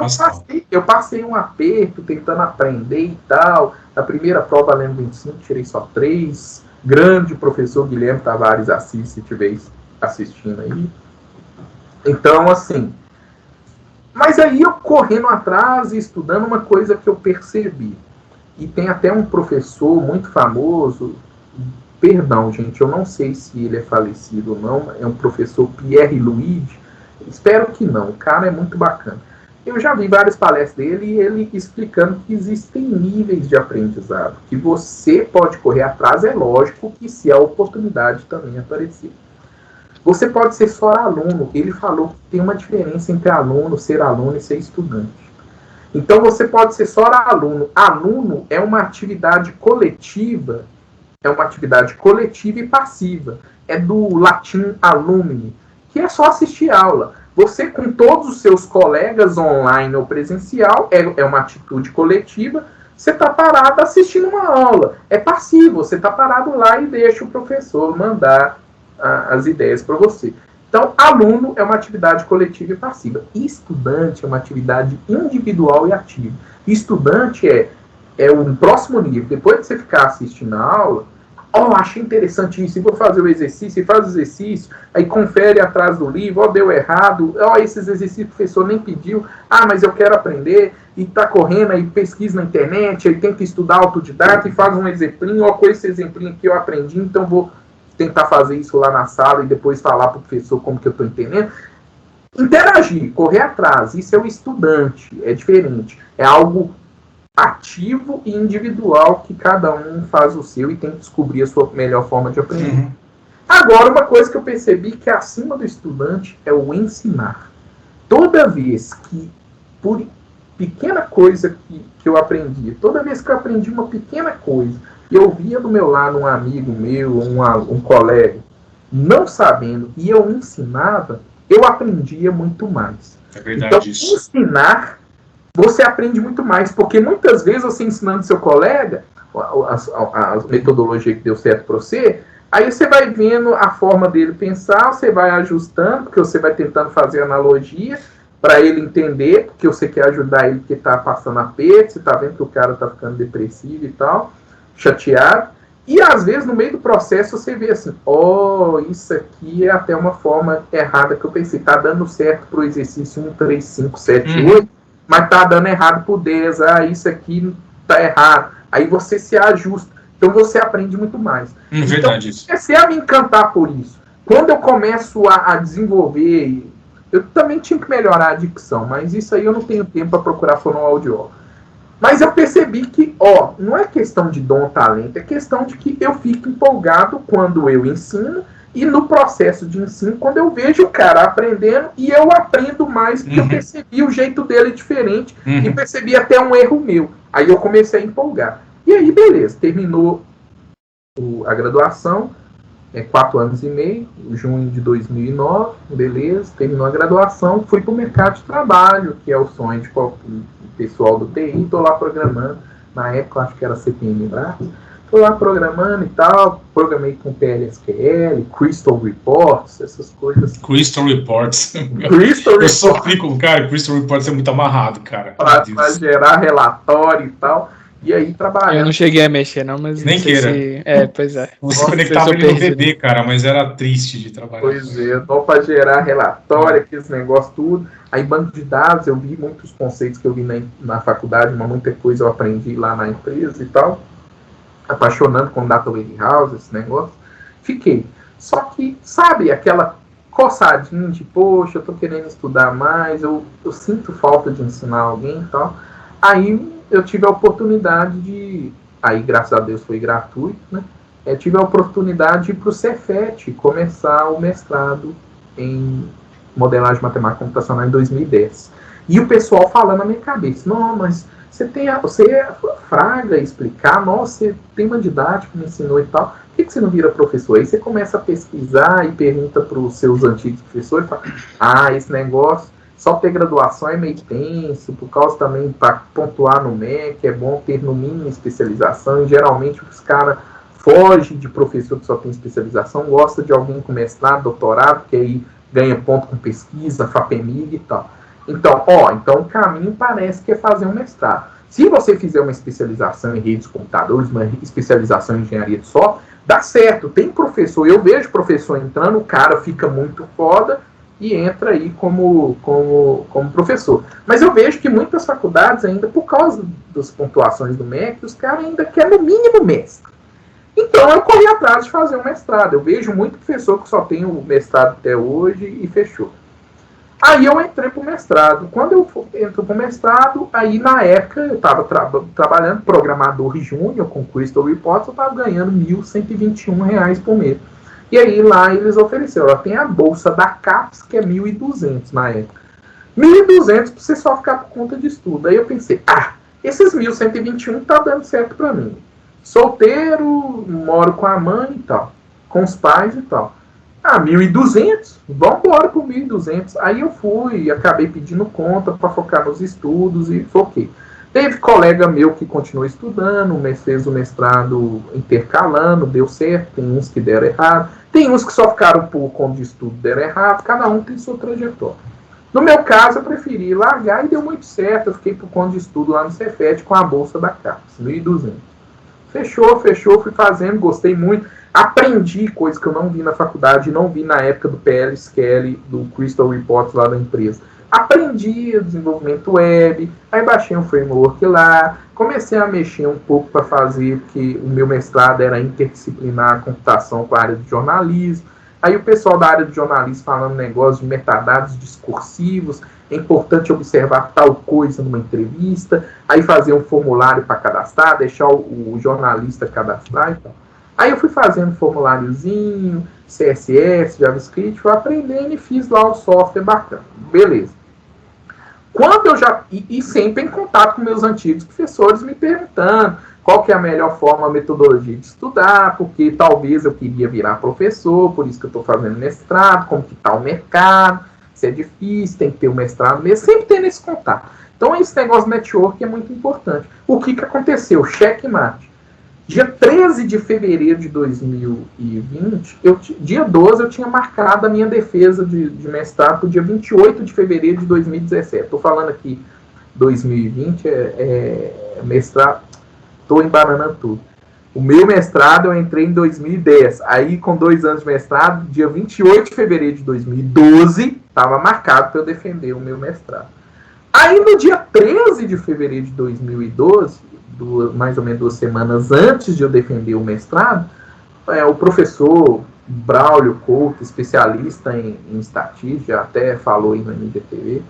eu passei um aperto tentando aprender e tal. A primeira prova, lendo 25, tirei só 3. Grande professor Guilherme Tavares Assis, se estiver assistindo aí. Então, assim... Mas aí eu correndo atrás e estudando uma coisa que eu percebi. E tem até um professor muito famoso... Perdão, gente, eu não sei se ele é falecido ou não. É um professor Pierre Luigi. Espero que não, o cara é muito bacana. Eu já vi várias palestras dele e ele explicando que existem níveis de aprendizado, que você pode correr atrás, é lógico que se a oportunidade também aparecer. Você pode ser só aluno, ele falou que tem uma diferença entre ser aluno e ser estudante. Então você pode ser só aluno. Aluno é uma atividade coletiva, e passiva. É do latim alumni, que é só assistir aula. Você, com todos os seus colegas, online ou presencial, é uma atitude coletiva, você está parado assistindo uma aula. É passivo, você está parado lá e deixa o professor mandar as ideias para você. Então, aluno é uma atividade coletiva e passiva. Estudante é uma atividade individual e ativa. Estudante é um próximo nível. Depois de você ficar assistindo a aula, achei interessante isso, e vou fazer o exercício, e faz o exercício, aí confere atrás do livro, deu errado, esses exercícios o professor nem pediu, mas eu quero aprender, e tá correndo, aí pesquisa na internet, aí tenta estudar autodidata, e faz um exemplinho, com esse exemplinho aqui eu aprendi, então vou tentar fazer isso lá na sala, e depois falar pro professor como que eu tô entendendo. Interagir, correr atrás, isso é o estudante, é diferente, é algo ativo e individual, que cada um faz o seu e tem que descobrir a sua melhor forma de aprender. Uhum. Agora, uma coisa que eu percebi que acima do estudante é o ensinar. Toda vez que, por pequena coisa que eu aprendi, toda vez que eu aprendi uma pequena coisa, e eu via do meu lado um amigo meu, um colega, não sabendo, e eu ensinava, eu aprendia muito mais. É verdade então, isso. Ensinar, você aprende muito mais, porque muitas vezes você ensinando seu colega a metodologia que deu certo para você, aí você vai vendo a forma dele pensar, você vai ajustando, porque você vai tentando fazer analogia para ele entender, porque você quer ajudar ele porque está passando aperto, você está vendo que o cara está ficando depressivo e tal, chateado, e às vezes no meio do processo você vê assim, isso aqui é até uma forma errada que eu pensei, está dando certo para o exercício 1, 3, 5, 7, 8, mas tá dando errado pro 10, isso aqui tá errado. Aí você se ajusta. Então você aprende muito mais. Verdade isso. Eu comecei a me encantar por isso. Quando eu começo a desenvolver, eu também tinha que melhorar a dicção, mas isso aí eu não tenho tempo para procurar fonoaudiólogo. Mas eu percebi que, não é questão de dom ou talento, é questão de que eu fico empolgado quando eu ensino, e no processo de ensino, quando eu vejo o cara aprendendo, e eu aprendo mais, porque eu percebi o jeito dele diferente, e percebi até um erro meu. Aí eu comecei a empolgar. E aí, beleza, terminou a graduação, 4 anos e meio, junho de 2009, beleza, terminou a graduação, fui para o mercado de trabalho, que é o sonho de qualquer pessoal do TI, estou lá programando, na época eu acho que era CPM Brás, estou lá programando e tal, programei com PLSQL, Crystal Reports, essas coisas. Crystal Reports. Eu sofri com o cara, Crystal Reports é muito amarrado, cara. Para gerar relatório e tal. E aí, Eu trabalhando. não cheguei a mexer, não, mas Nem não sei queira. pois é. Você Nossa, conectava eu ele no perdi, VB, cara, mas era triste de trabalhar. Pois é, só para gerar relatório, aqueles negócios tudo. Aí, banco de dados, eu vi muitos conceitos que eu vi na faculdade, mas muita coisa eu aprendi lá na empresa e tal. Apaixonando com Data Warehouse, esse negócio. Fiquei. Só que, sabe, aquela coçadinha de, poxa, eu tô querendo estudar mais, eu sinto falta de ensinar alguém e tal. Aí eu tive a oportunidade de, aí graças a Deus foi gratuito, né? Eu tive a oportunidade de ir para o Cefet, começar o mestrado em modelagem matemática computacional em 2010. E o pessoal falando na minha cabeça, não, mas você é fraga explicar, nossa, você tem uma didática, me ensinou e tal, por que você não vira professor? Aí você começa a pesquisar e pergunta para os seus antigos professores, e fala, esse negócio, só ter graduação é meio tenso, por causa também para pontuar no MEC, é bom ter no mínimo especialização, e geralmente os caras fogem de professor que só tem especialização, gosta de alguém com mestrado, doutorado, que aí ganha ponto com pesquisa, FAPEMIG e tal. Então, então o caminho parece que é fazer um mestrado. Se você fizer uma especialização em redes de computadores, uma especialização em engenharia de software, dá certo. Tem professor, eu vejo professor entrando, o cara fica muito foda e entra aí como professor. Mas eu vejo que muitas faculdades ainda, por causa das pontuações do MEC, os caras ainda querem no mínimo mestre. Então eu corri atrás de fazer um mestrado. Eu vejo muito professor que só tem o mestrado até hoje e fechou. Aí eu entrei pro mestrado. Quando eu entro pro mestrado, aí na época eu estava trabalhando programador júnior com Crystal Reports, eu estava ganhando R$1.121 por mês. E aí lá eles ofereceram, tem a bolsa da CAPES, que é 1.200 na época. 1.200 para você só ficar por conta de estudo. Aí eu pensei, esses 1.121 tá dando certo para mim. Solteiro, moro com a mãe e tal, com os pais e tal. 1.200, vamos embora por 1.200. Aí eu fui, acabei pedindo conta para focar nos estudos e foquei. Teve colega meu que continuou estudando, fez o mestrado intercalando, deu certo, tem uns que deram errado, tem uns que só ficaram por conta de estudo, deram errado, cada um tem sua trajetória. No meu caso, eu preferi largar e deu muito certo, eu fiquei por conta de estudo lá no Cefet com a bolsa da CAPES, 1.200. Fechou, fui fazendo, gostei muito. Aprendi coisas que eu não vi na faculdade, não vi na época do PL/SQL, do Crystal Reports lá da empresa. Aprendi o desenvolvimento web, aí baixei um framework lá, comecei a mexer um pouco para fazer, porque o meu mestrado era interdisciplinar computação com a área de jornalismo. Aí o pessoal da área de jornalismo falando negócio de metadados discursivos, é importante observar tal coisa numa entrevista, aí fazer um formulário para cadastrar, deixar o jornalista cadastrar e tal. Aí eu fui fazendo formuláriozinho, CSS, JavaScript, fui aprendendo e fiz lá o software bacana. Beleza. Quando eu já... E sempre em contato com meus antigos professores me perguntando qual que é a melhor forma, a metodologia de estudar, porque talvez eu queria virar professor, por isso que eu estou fazendo mestrado, como que está o mercado, se é difícil, tem que ter um mestrado mesmo, sempre tendo esse contato. Então esse negócio de network é muito importante. O que aconteceu? Checkmate. Dia 13 de fevereiro de 2020, dia 12 eu tinha marcado a minha defesa de mestrado para o dia 28 de fevereiro de 2017. Estou falando aqui 2020, mestrado, estou embananando tudo. O meu mestrado eu entrei em 2010. Aí, com 2 anos de mestrado, dia 28 de fevereiro de 2012, estava marcado para eu defender o meu mestrado. Aí, no dia 13 de fevereiro de 2012, mais ou menos 2 semanas antes de eu defender o mestrado, o professor Braulio Couto, especialista em estatística, já até falou aí na mídia TV,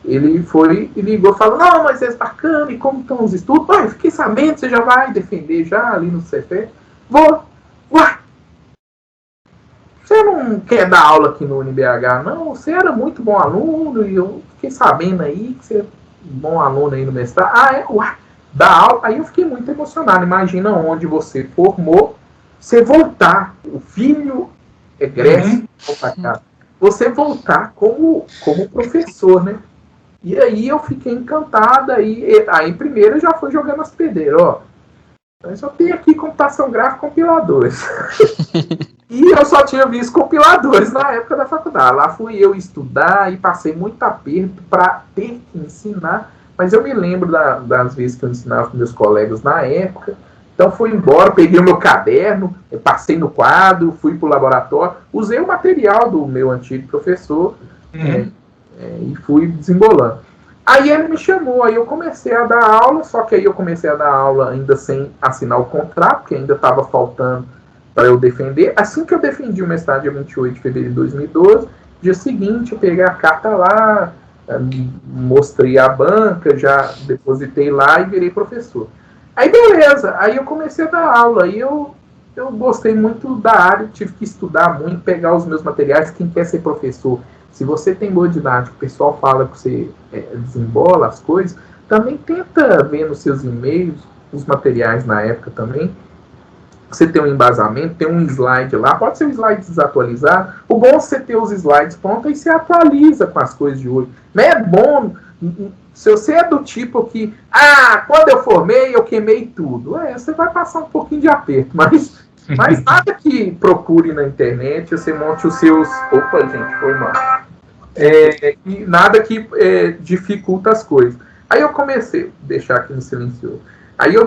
ele foi e ligou e falou, não, mas é bacana, e como estão os estudos? Eu fiquei sabendo, você já vai defender já ali no Cefet? Vou. Uai! Você não quer dar aula aqui no UniBH, não? Você era muito bom aluno, e eu fiquei sabendo aí que você é um bom aluno aí no mestrado. Uai! Dar aula, aí eu fiquei muito emocionado. Imagina onde você formou, você voltar, o filho egresso, você voltar como professor, né? E aí eu fiquei encantada, aí primeiro já foi jogando as pedreiras, ó. Eu só tenho aqui computação gráfica e compiladores. E eu só tinha visto compiladores na época da faculdade. Lá fui eu estudar e passei muito aperto para ter que ensinar mas eu me lembro das vezes que eu ensinava com meus colegas na época. Então fui embora, peguei o meu caderno, passei no quadro, fui para o laboratório, usei o material do meu antigo professor e fui desembolando. Aí ele me chamou, aí eu comecei a dar aula, só que aí eu comecei a dar aula ainda sem assinar o contrato, que ainda estava faltando para eu defender. Assim que eu defendi o mestrado, dia 28 de fevereiro de 2012, dia seguinte eu peguei a carta lá, mostrei a banca, já depositei lá e virei professor. Aí beleza, aí eu comecei a dar aula, aí eu gostei muito da área, tive que estudar muito, pegar os meus materiais. Quem quer ser professor, se você tem boa didática, o pessoal fala que você desembola as coisas, também tenta ver nos seus e-mails, os materiais na época também, você tem um embasamento, tem um slide lá, pode ser um slide desatualizado, o bom é você ter os slides prontos e você atualiza com as coisas de hoje. Não é bom, se você é do tipo que, quando eu formei, eu queimei tudo, você vai passar um pouquinho de aperto, mas nada que procure na internet, você monte os seus... Opa, gente, foi mal. E nada que dificulta as coisas. Aí eu comecei, deixar aqui no silencioso. Aí eu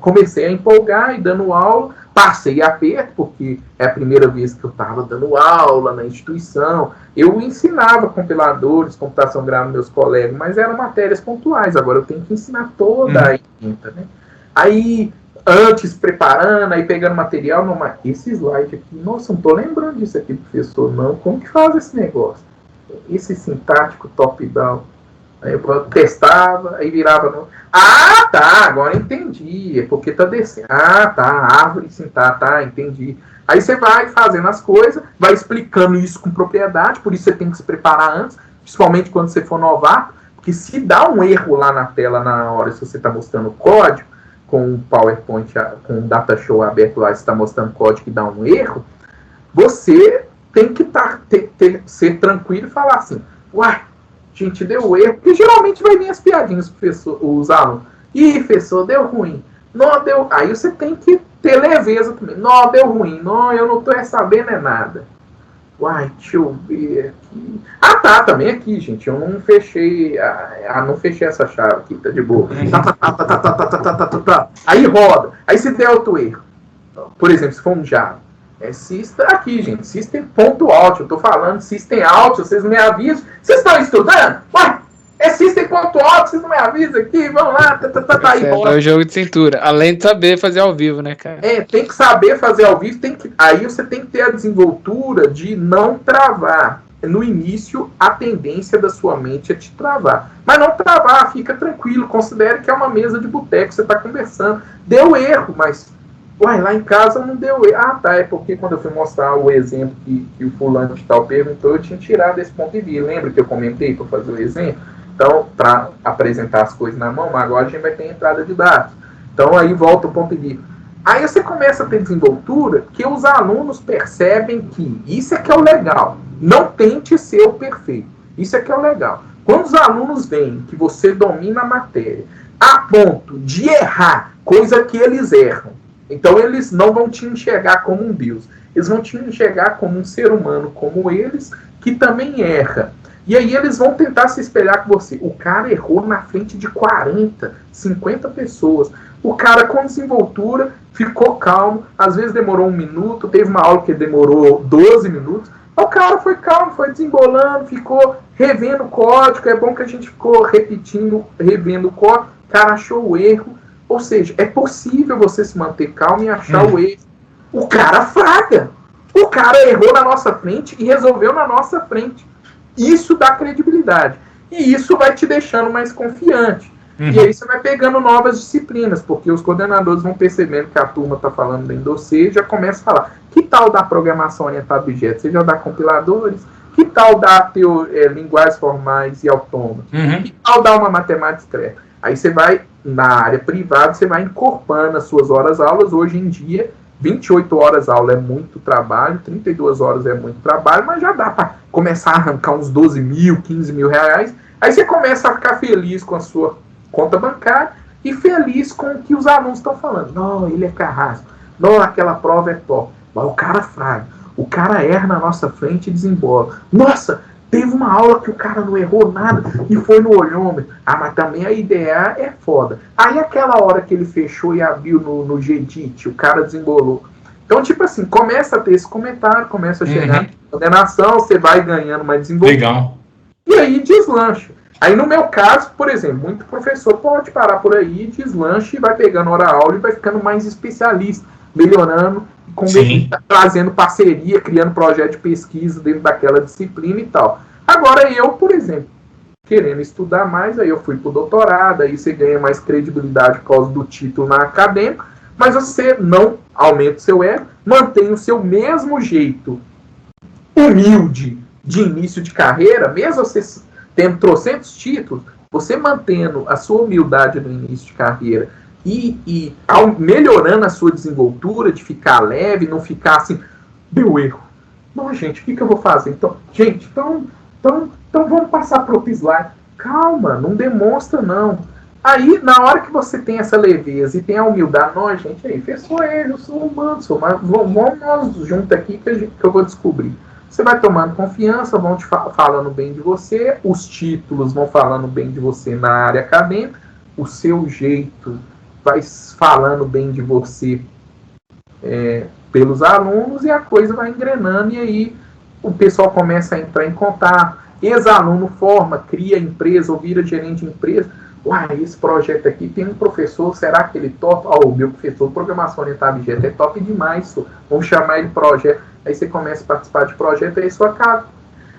comecei a empolgar e dando aula, passei aperto, porque é a primeira vez que eu estava dando aula na instituição. Eu ensinava compiladores, computação gráfica meus colegas, mas eram matérias pontuais. Agora eu tenho que ensinar toda a quinta, né? Aí, antes preparando, aí pegando material, não, mas esse slide aqui, nossa, não tô lembrando disso aqui, professor, não. Como que faz esse negócio? Esse sintático top-down. Aí eu testava, aí virava no... tá, agora entendi. É porque tá descendo. Árvore sintática, tá, entendi. Aí você vai fazendo as coisas, vai explicando isso com propriedade, por isso você tem que se preparar antes, principalmente quando você for novato, porque se dá um erro lá na tela na hora, se você está mostrando código, com o PowerPoint, com o Data Show aberto lá, você está mostrando código e dá um erro, você tem que ser tranquilo e falar assim, gente, deu erro, porque geralmente vai vir as piadinhas, os alunos. Professor, deu ruim. Não deu. Aí você tem que ter leveza também. Não, deu ruim. Não, eu não tô sabendo nada. Deixa eu ver aqui. Também aqui, gente. Eu não fechei. Não fechei essa chave aqui, tá de boa. Aí roda. Aí se der outro erro. Por exemplo, se for um Java. System aqui, gente. System.out. Eu tô falando System.out. Vocês não me avisam. Vocês estão estudando? System.out. Vocês não me avisam aqui? Vamos lá. É o jogo de cintura. Além de saber fazer ao vivo, né, cara? Tem que saber fazer ao vivo. Aí você tem que ter a desenvoltura de não travar. No início, a tendência da sua mente é te travar. Mas não travar. Fica tranquilo. Considere que é uma mesa de boteco. Você está conversando. Deu erro, mas... lá em casa não deu erro. É porque quando eu fui mostrar o exemplo que o fulano de tal perguntou, eu tinha tirado esse ponto de vista. Lembra que eu comentei para fazer o exemplo? Então, para apresentar as coisas na mão, mas agora a gente vai ter entrada de dados. Então, aí volta o ponto de vista. Aí você começa a ter desenvoltura que os alunos percebem que isso é que é o legal. Não tente ser o perfeito. Isso é que é o legal. Quando os alunos veem que você domina a matéria a ponto de errar, coisa que eles erram, então eles não vão te enxergar como um Deus. Eles vão te enxergar como um ser humano, como eles, que também erra. E aí eles vão tentar se espelhar com você. O cara errou na frente de 40, 50 pessoas. O cara com desenvoltura ficou calmo. Às vezes demorou 1 minuto. Teve uma aula que demorou 12 minutos. O cara foi calmo, foi desembolando, ficou revendo o código. É bom que a gente ficou repetindo, revendo o código. O cara achou o erro. Ou seja, é possível você se manter calmo e achar o erro. O cara fraga. O cara errou na nossa frente e resolveu na nossa frente. Isso dá credibilidade. E isso vai te deixando mais confiante. E aí você vai pegando novas disciplinas, porque os coordenadores vão percebendo que a turma está falando em dossiê e já começa a falar. Que tal da programação orientada a objetos? Você já dá compiladores? Que tal dar linguagens formais e autônomas? Que tal dar uma matemática discreta? Aí você vai, na área privada, você vai incorporando as suas horas-aulas. Hoje em dia, 28 horas aula é muito trabalho, 32 horas é muito trabalho, mas já dá para começar a arrancar uns 12 mil, 15 mil reais. Aí você começa a ficar feliz com a sua conta bancária e feliz com o que os alunos estão falando. Não, ele é carrasco. Não, aquela prova é top. Mas o cara fraga. O cara erra na nossa frente e desembola. Nossa, teve uma aula que o cara não errou nada e foi no olhômetro. Ah, mas também a IDEA é foda. Aí aquela hora que ele fechou e abriu no Gedit, o cara desembolou. Então, tipo assim, começa a ter esse comentário, começa a chegar a coordenação, você vai ganhando mais desenvolvimento. Legal. E aí deslancha. Aí no meu caso, por exemplo, muito professor pode parar por aí, deslancha e vai pegando hora aula e vai ficando mais especialista, melhorando, trazendo parceria, criando projeto de pesquisa dentro daquela disciplina e tal. Agora eu, por exemplo, querendo estudar mais, aí eu fui pro doutorado, aí você ganha mais credibilidade por causa do título na acadêmica, mas você não aumenta o seu ego, mantém o seu mesmo jeito humilde de início de carreira, mesmo você tendo trocentos títulos, você mantendo a sua humildade no início de carreira e melhorando a sua desenvoltura, de ficar leve, não ficar assim, deu erro. Não, gente, o que eu vou fazer? Então, gente, então vamos passar para outro slide. Calma, não demonstra não. Aí, na hora que você tem essa leveza e tem a humildade, não, gente, aí, sou eu sou humano, mas vamos nós juntos aqui que eu vou descobrir. Você vai tomando confiança, vão te falando bem de você, os títulos vão falando bem de você na área acadêmica, o seu jeito vai falando bem de você pelos alunos e a coisa vai engrenando e aí o pessoal começa a entrar em contato. Ex-aluno forma, cria empresa ou vira gerente de empresa. Uai, esse projeto aqui tem um professor, será que ele topa? O meu professor de programação orientada a objeto é top demais, só. Vamos chamar ele de projeto. Aí você começa a participar de projeto, aí sua casa.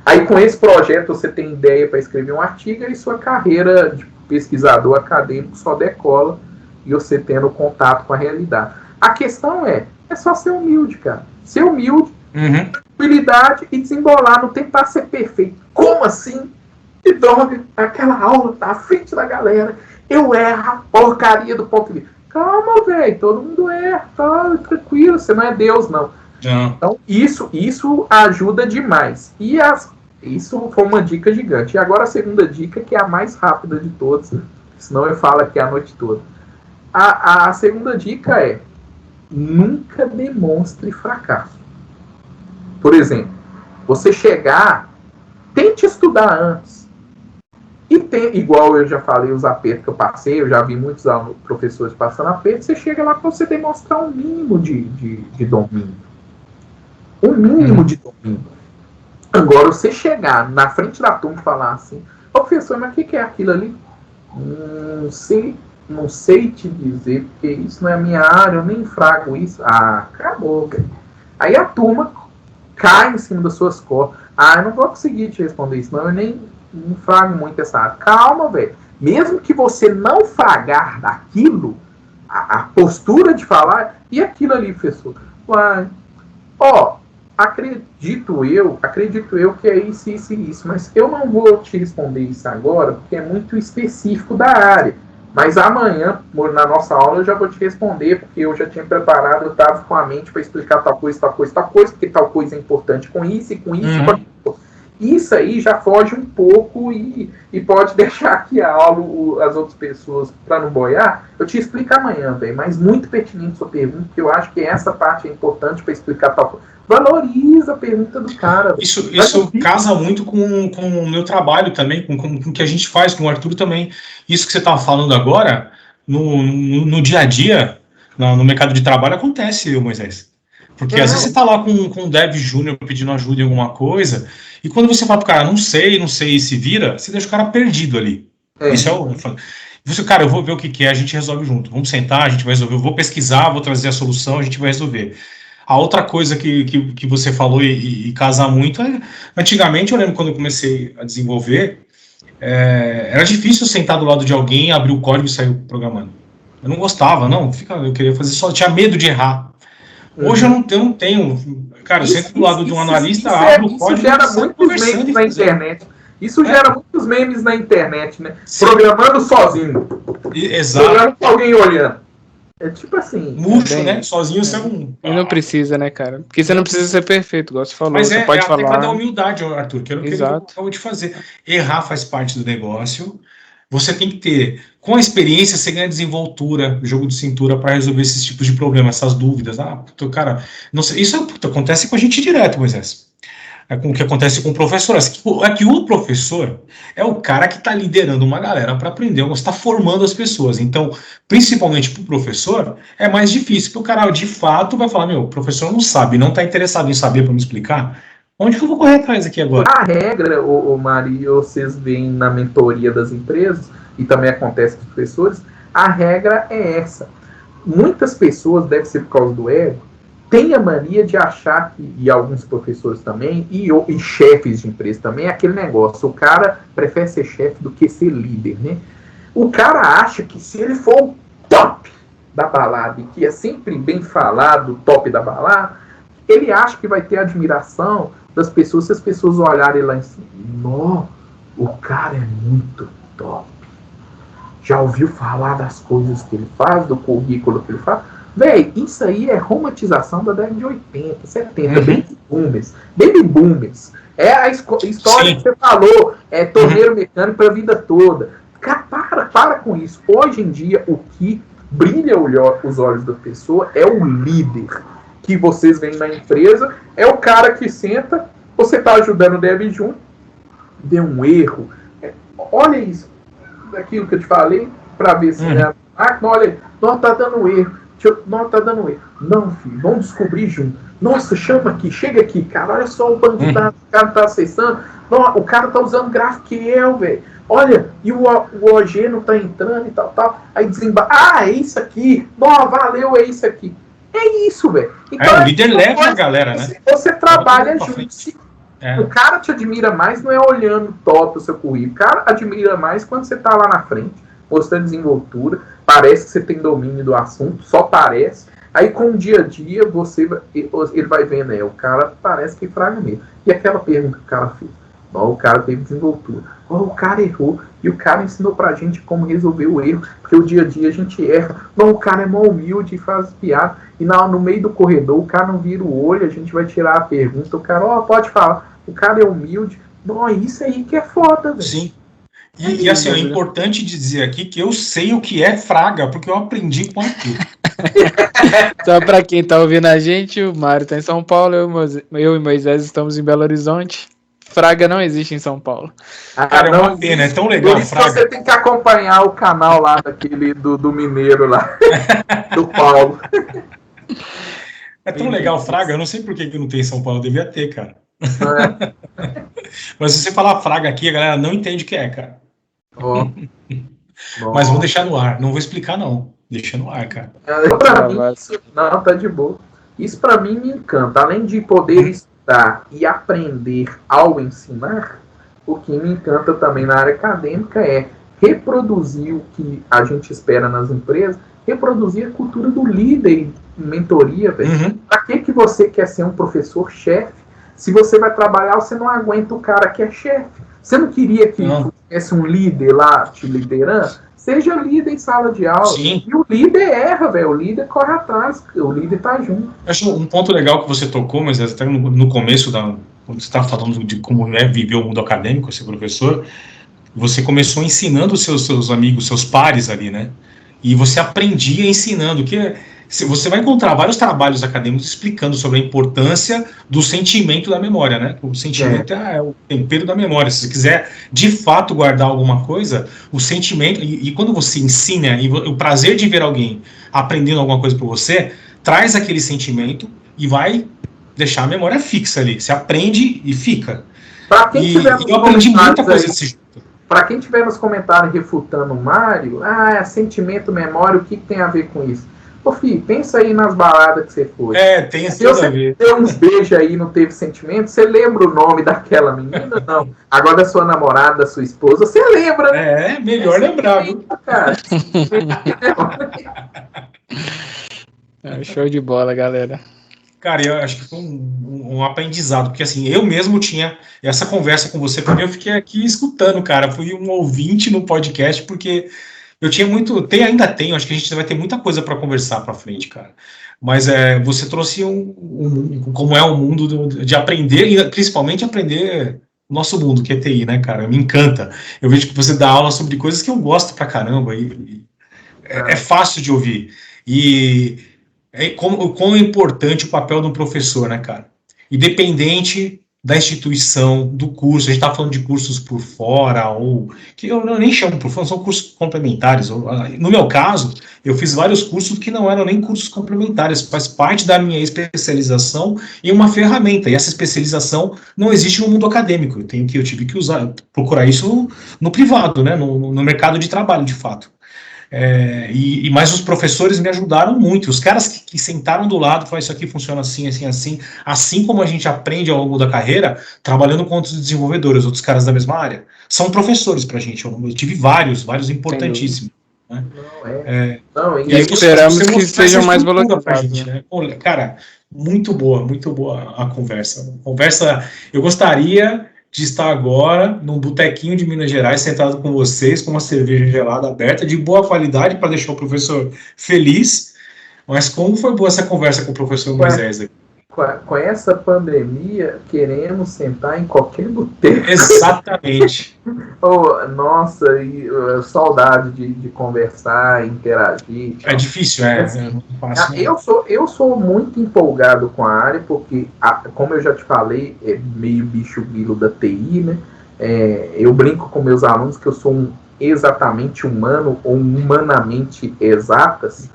Aí com esse projeto você tem ideia para escrever um artigo e sua carreira de pesquisador acadêmico só decola e você tendo contato com a realidade. A questão é só ser humilde, cara. Ser humilde, tranquilidade e desembolar, não tentar ser perfeito. Como assim? Que droga, aquela aula tá à frente da galera, eu erro a porcaria do ponto de vista. Calma, velho, todo mundo erra, tá tranquilo, você não é Deus, não. Então, isso ajuda demais. E isso foi uma dica gigante. E agora a segunda dica, que é a mais rápida de todas, senão eu falo aqui a noite toda. A segunda dica é: nunca demonstre fracasso. Por exemplo, você chegar, tente estudar antes. E tem, igual eu já falei, os apertos que eu passei, eu já vi muitos professores passando aperto, você chega lá para você demonstrar um mínimo de domínio. Um mínimo de domínio. Agora, você chegar na frente da turma e falar assim, ô professor, mas o que é aquilo ali? Não sei te dizer, porque isso não é a minha área, eu nem frago isso. Ah, acabou, velho. Aí a turma cai em cima das suas costas. Ah, eu não vou conseguir te responder isso, não, eu nem frago muito essa área. Calma, velho. Mesmo que você não fragar daquilo, a postura de falar, e aquilo ali, professor? Uai, acredito eu que é isso, isso e isso, mas eu não vou te responder isso agora, porque é muito específico da área. Mas amanhã, na nossa aula, eu já vou te responder, porque eu já tinha preparado, eu estava com a mente para explicar tal coisa, porque tal coisa é importante com isso e com isso. Isso aí já foge um pouco e pode deixar aqui a aula, as outras pessoas, para não boiar. Eu te explico amanhã, velho, mas muito pertinente sua pergunta, porque eu acho que essa parte é importante para explicar tal coisa. Valoriza a pergunta do cara. Isso casa muito com o meu trabalho também, com o que a gente faz, com o Arthur também. Isso que você estava falando agora, no dia a dia, no mercado de trabalho, acontece, Moisés. Porque às vezes você está lá com um dev júnior pedindo ajuda em alguma coisa, e quando você fala pro cara, não sei, e se vira, você deixa o cara perdido ali. Isso é o... Você, cara, eu vou ver o que é, a gente resolve junto. Vamos sentar, a gente vai resolver. Eu vou pesquisar, vou trazer a solução, a gente vai resolver. A outra coisa que você falou e casa muito é, antigamente, eu lembro quando eu comecei a desenvolver, era difícil sentar do lado de alguém, abrir o código e sair programando. Eu não gostava, eu queria fazer só, tinha medo de errar. Hoje eu não tenho, cara, eu sento do lado de um analista, abro o código. Isso gera muitos memes na internet. Isso gera muitos memes na internet, né? Sim. Programando sozinho. Exato. Programando com alguém olhando. É tipo assim... Murcho, né? Sozinho você não... E não precisa, né, cara? Porque você não precisa ser perfeito, igual você falou. Mas você pode falar... até da humildade, Arthur, que era o que eu acabo de fazer. Errar faz parte do negócio. Você tem que ter... Com a experiência, você ganha desenvoltura, jogo de cintura para resolver esses tipos de problemas, essas dúvidas. Cara, não sei, isso acontece com a gente direto, Moisés. com o que acontece com o professor. É que o professor é o cara que está liderando uma galera para aprender, está formando as pessoas. Então, principalmente para o professor, é mais difícil, porque o cara de fato vai falar, o professor não sabe, não está interessado em saber para me explicar. Onde que eu vou correr atrás aqui agora? A regra, o Mari, vocês veem na mentoria das empresas, e também acontece com os professores, a regra é essa. Muitas pessoas, deve ser por causa do ego, têm a mania de achar, e alguns professores também, e chefes de empresa também, aquele negócio, o cara prefere ser chefe do que ser líder, né? O cara acha que se ele for o top da balada, e que é sempre bem falado, top da balada, ele acha que vai ter admiração das pessoas se as pessoas olharem lá em cima. Não, o cara é muito top. Já ouviu falar das coisas que ele faz, do currículo que ele faz? Véi, isso aí é romantização da década de 80, 70, baby boomers. É a história que você falou, torneiro mecânico para a vida toda. Cara, para com isso. Hoje em dia, o que brilha os olhos da pessoa é o líder que vocês veem na empresa, é o cara que senta, você está ajudando o Dev Júnior, deu um erro. Olha isso, daquilo que eu te falei, para ver se olha, não tá dando erro. Não, tá dando erro. Não, filho, vamos descobrir junto. Nossa, chama aqui, chega aqui, cara. Olha só o banco de dados que o cara tá acessando. Não, o cara tá usando GraphQL, velho. Olha, e o OG não tá entrando e tal. Aí desembarca. É isso aqui. Não, valeu, é isso aqui. É isso, velho. Então, o líder leva a galera, né? Você trabalha junto. O cara te admira mais, não é olhando top o seu currículo. O cara admira mais quando você tá lá na frente, mostrando desenvoltura. Parece que você tem domínio do assunto, só parece. Aí com o dia a dia, ele vai vendo, o cara parece que fraga mesmo. E aquela pergunta que o cara fez? O cara teve desenvoltura. O cara errou. E o cara ensinou pra gente como resolver o erro. Porque o dia a dia a gente erra. O cara é mó humilde e faz piada. E no meio do corredor, o cara não vira o olho, a gente vai tirar a pergunta. O cara, pode falar. O cara é humilde. Isso aí que é foda, velho. Sim. E assim, é importante dizer aqui que eu sei o que é fraga, porque eu aprendi com aquilo. Só para quem tá ouvindo a gente, o Mário tá em São Paulo, eu e Moisés estamos em Belo Horizonte. Fraga não existe em São Paulo. Cara, é uma pena, é tão legal. Por isso Fraga. Você tem que acompanhar o canal lá daquele do Mineiro lá, do Paulo. É tão legal Fraga, eu não sei por que não tem em São Paulo, devia ter, cara. Mas se você falar Fraga aqui, a galera não entende o que é, cara. Mas vou deixar no ar, não vou explicar não. Deixa no ar, cara. Não, tá de boa. Isso pra mim me encanta. Além de poder estudar e aprender ao ensinar, o que me encanta também na área acadêmica é reproduzir o que a gente espera nas empresas, reproduzir a cultura do líder, mentoria, velho. Pra que você quer ser um professor-chefe? Se você vai trabalhar, você não aguenta o cara que é chefe. Você não queria que tivesse um líder lá te liderando? Seja líder em sala de aula. Sim. E o líder erra, velho. O líder corre atrás. O líder tá junto. Eu acho um ponto legal que você tocou, mas até no começo, quando você estava falando de como é viver o mundo acadêmico, ser professor, você começou ensinando os seus amigos, seus pares ali, né? E você aprendia ensinando, que você vai encontrar vários trabalhos acadêmicos explicando sobre a importância do sentimento da memória, né? O sentimento é o tempero da memória. Se você quiser, de fato, guardar alguma coisa, o sentimento... E quando você ensina, e o prazer de ver alguém aprendendo alguma coisa por você, traz aquele sentimento e vai deixar a memória fixa ali. Você aprende e fica. Pra quem tiver eu aprendi muita coisa desse jeito. Para quem tiver nos comentários refutando o Mário, sentimento, memória, o que tem a ver com isso? Ô, filho, pensa aí nas baladas que você foi. Tem se você deu uns beijos aí e não teve sentimento, você lembra o nome daquela menina? Não. Agora da sua namorada, da sua esposa, você lembra, né? Melhor lembrar, viu? Cara. Show de bola, galera. Cara, eu acho que foi um aprendizado, porque assim, eu mesmo tinha essa conversa com você, porque eu fiquei aqui escutando, cara, fui um ouvinte no podcast, porque eu tinha ainda tenho, acho que a gente vai ter muita coisa para conversar para frente, cara, mas você trouxe como é o mundo de aprender, e principalmente aprender o nosso mundo, que é TI, né, cara, me encanta, eu vejo que você dá aula sobre coisas que eu gosto pra caramba, é fácil de ouvir, como é importante o papel do professor, né, cara? Independente da instituição, do curso. A gente está falando de cursos por fora, ou que eu nem chamo por fora, são cursos complementares. No meu caso, eu fiz vários cursos que não eram nem cursos complementares, faz parte da minha especialização em uma ferramenta, e essa especialização não existe no mundo acadêmico. Eu tive que procurar isso no privado, né, no mercado de trabalho, de fato. Mas os professores me ajudaram muito, os caras que sentaram do lado, falaram, isso aqui funciona assim, assim como a gente aprende ao longo da carreira, trabalhando com outros desenvolvedores, outros caras da mesma área, são professores pra gente, eu tive vários importantíssimos. Né? E esperamos que sejam mais valorizados. Né? Cara, muito boa a conversa, eu gostaria de estar agora num botequinho de Minas Gerais, sentado com vocês, com uma cerveja gelada aberta, de boa qualidade, para deixar o professor feliz. Mas como foi boa essa conversa com o professor Moisés aqui? Com essa pandemia, queremos sentar em qualquer boteco. Exatamente. Nossa, saudade de conversar, interagir. É difícil, Eu sou muito empolgado com a área, porque, como eu já te falei, é meio bicho grilo da TI, né? Eu brinco com meus alunos que eu sou um exatamente humano ou humanamente exatas.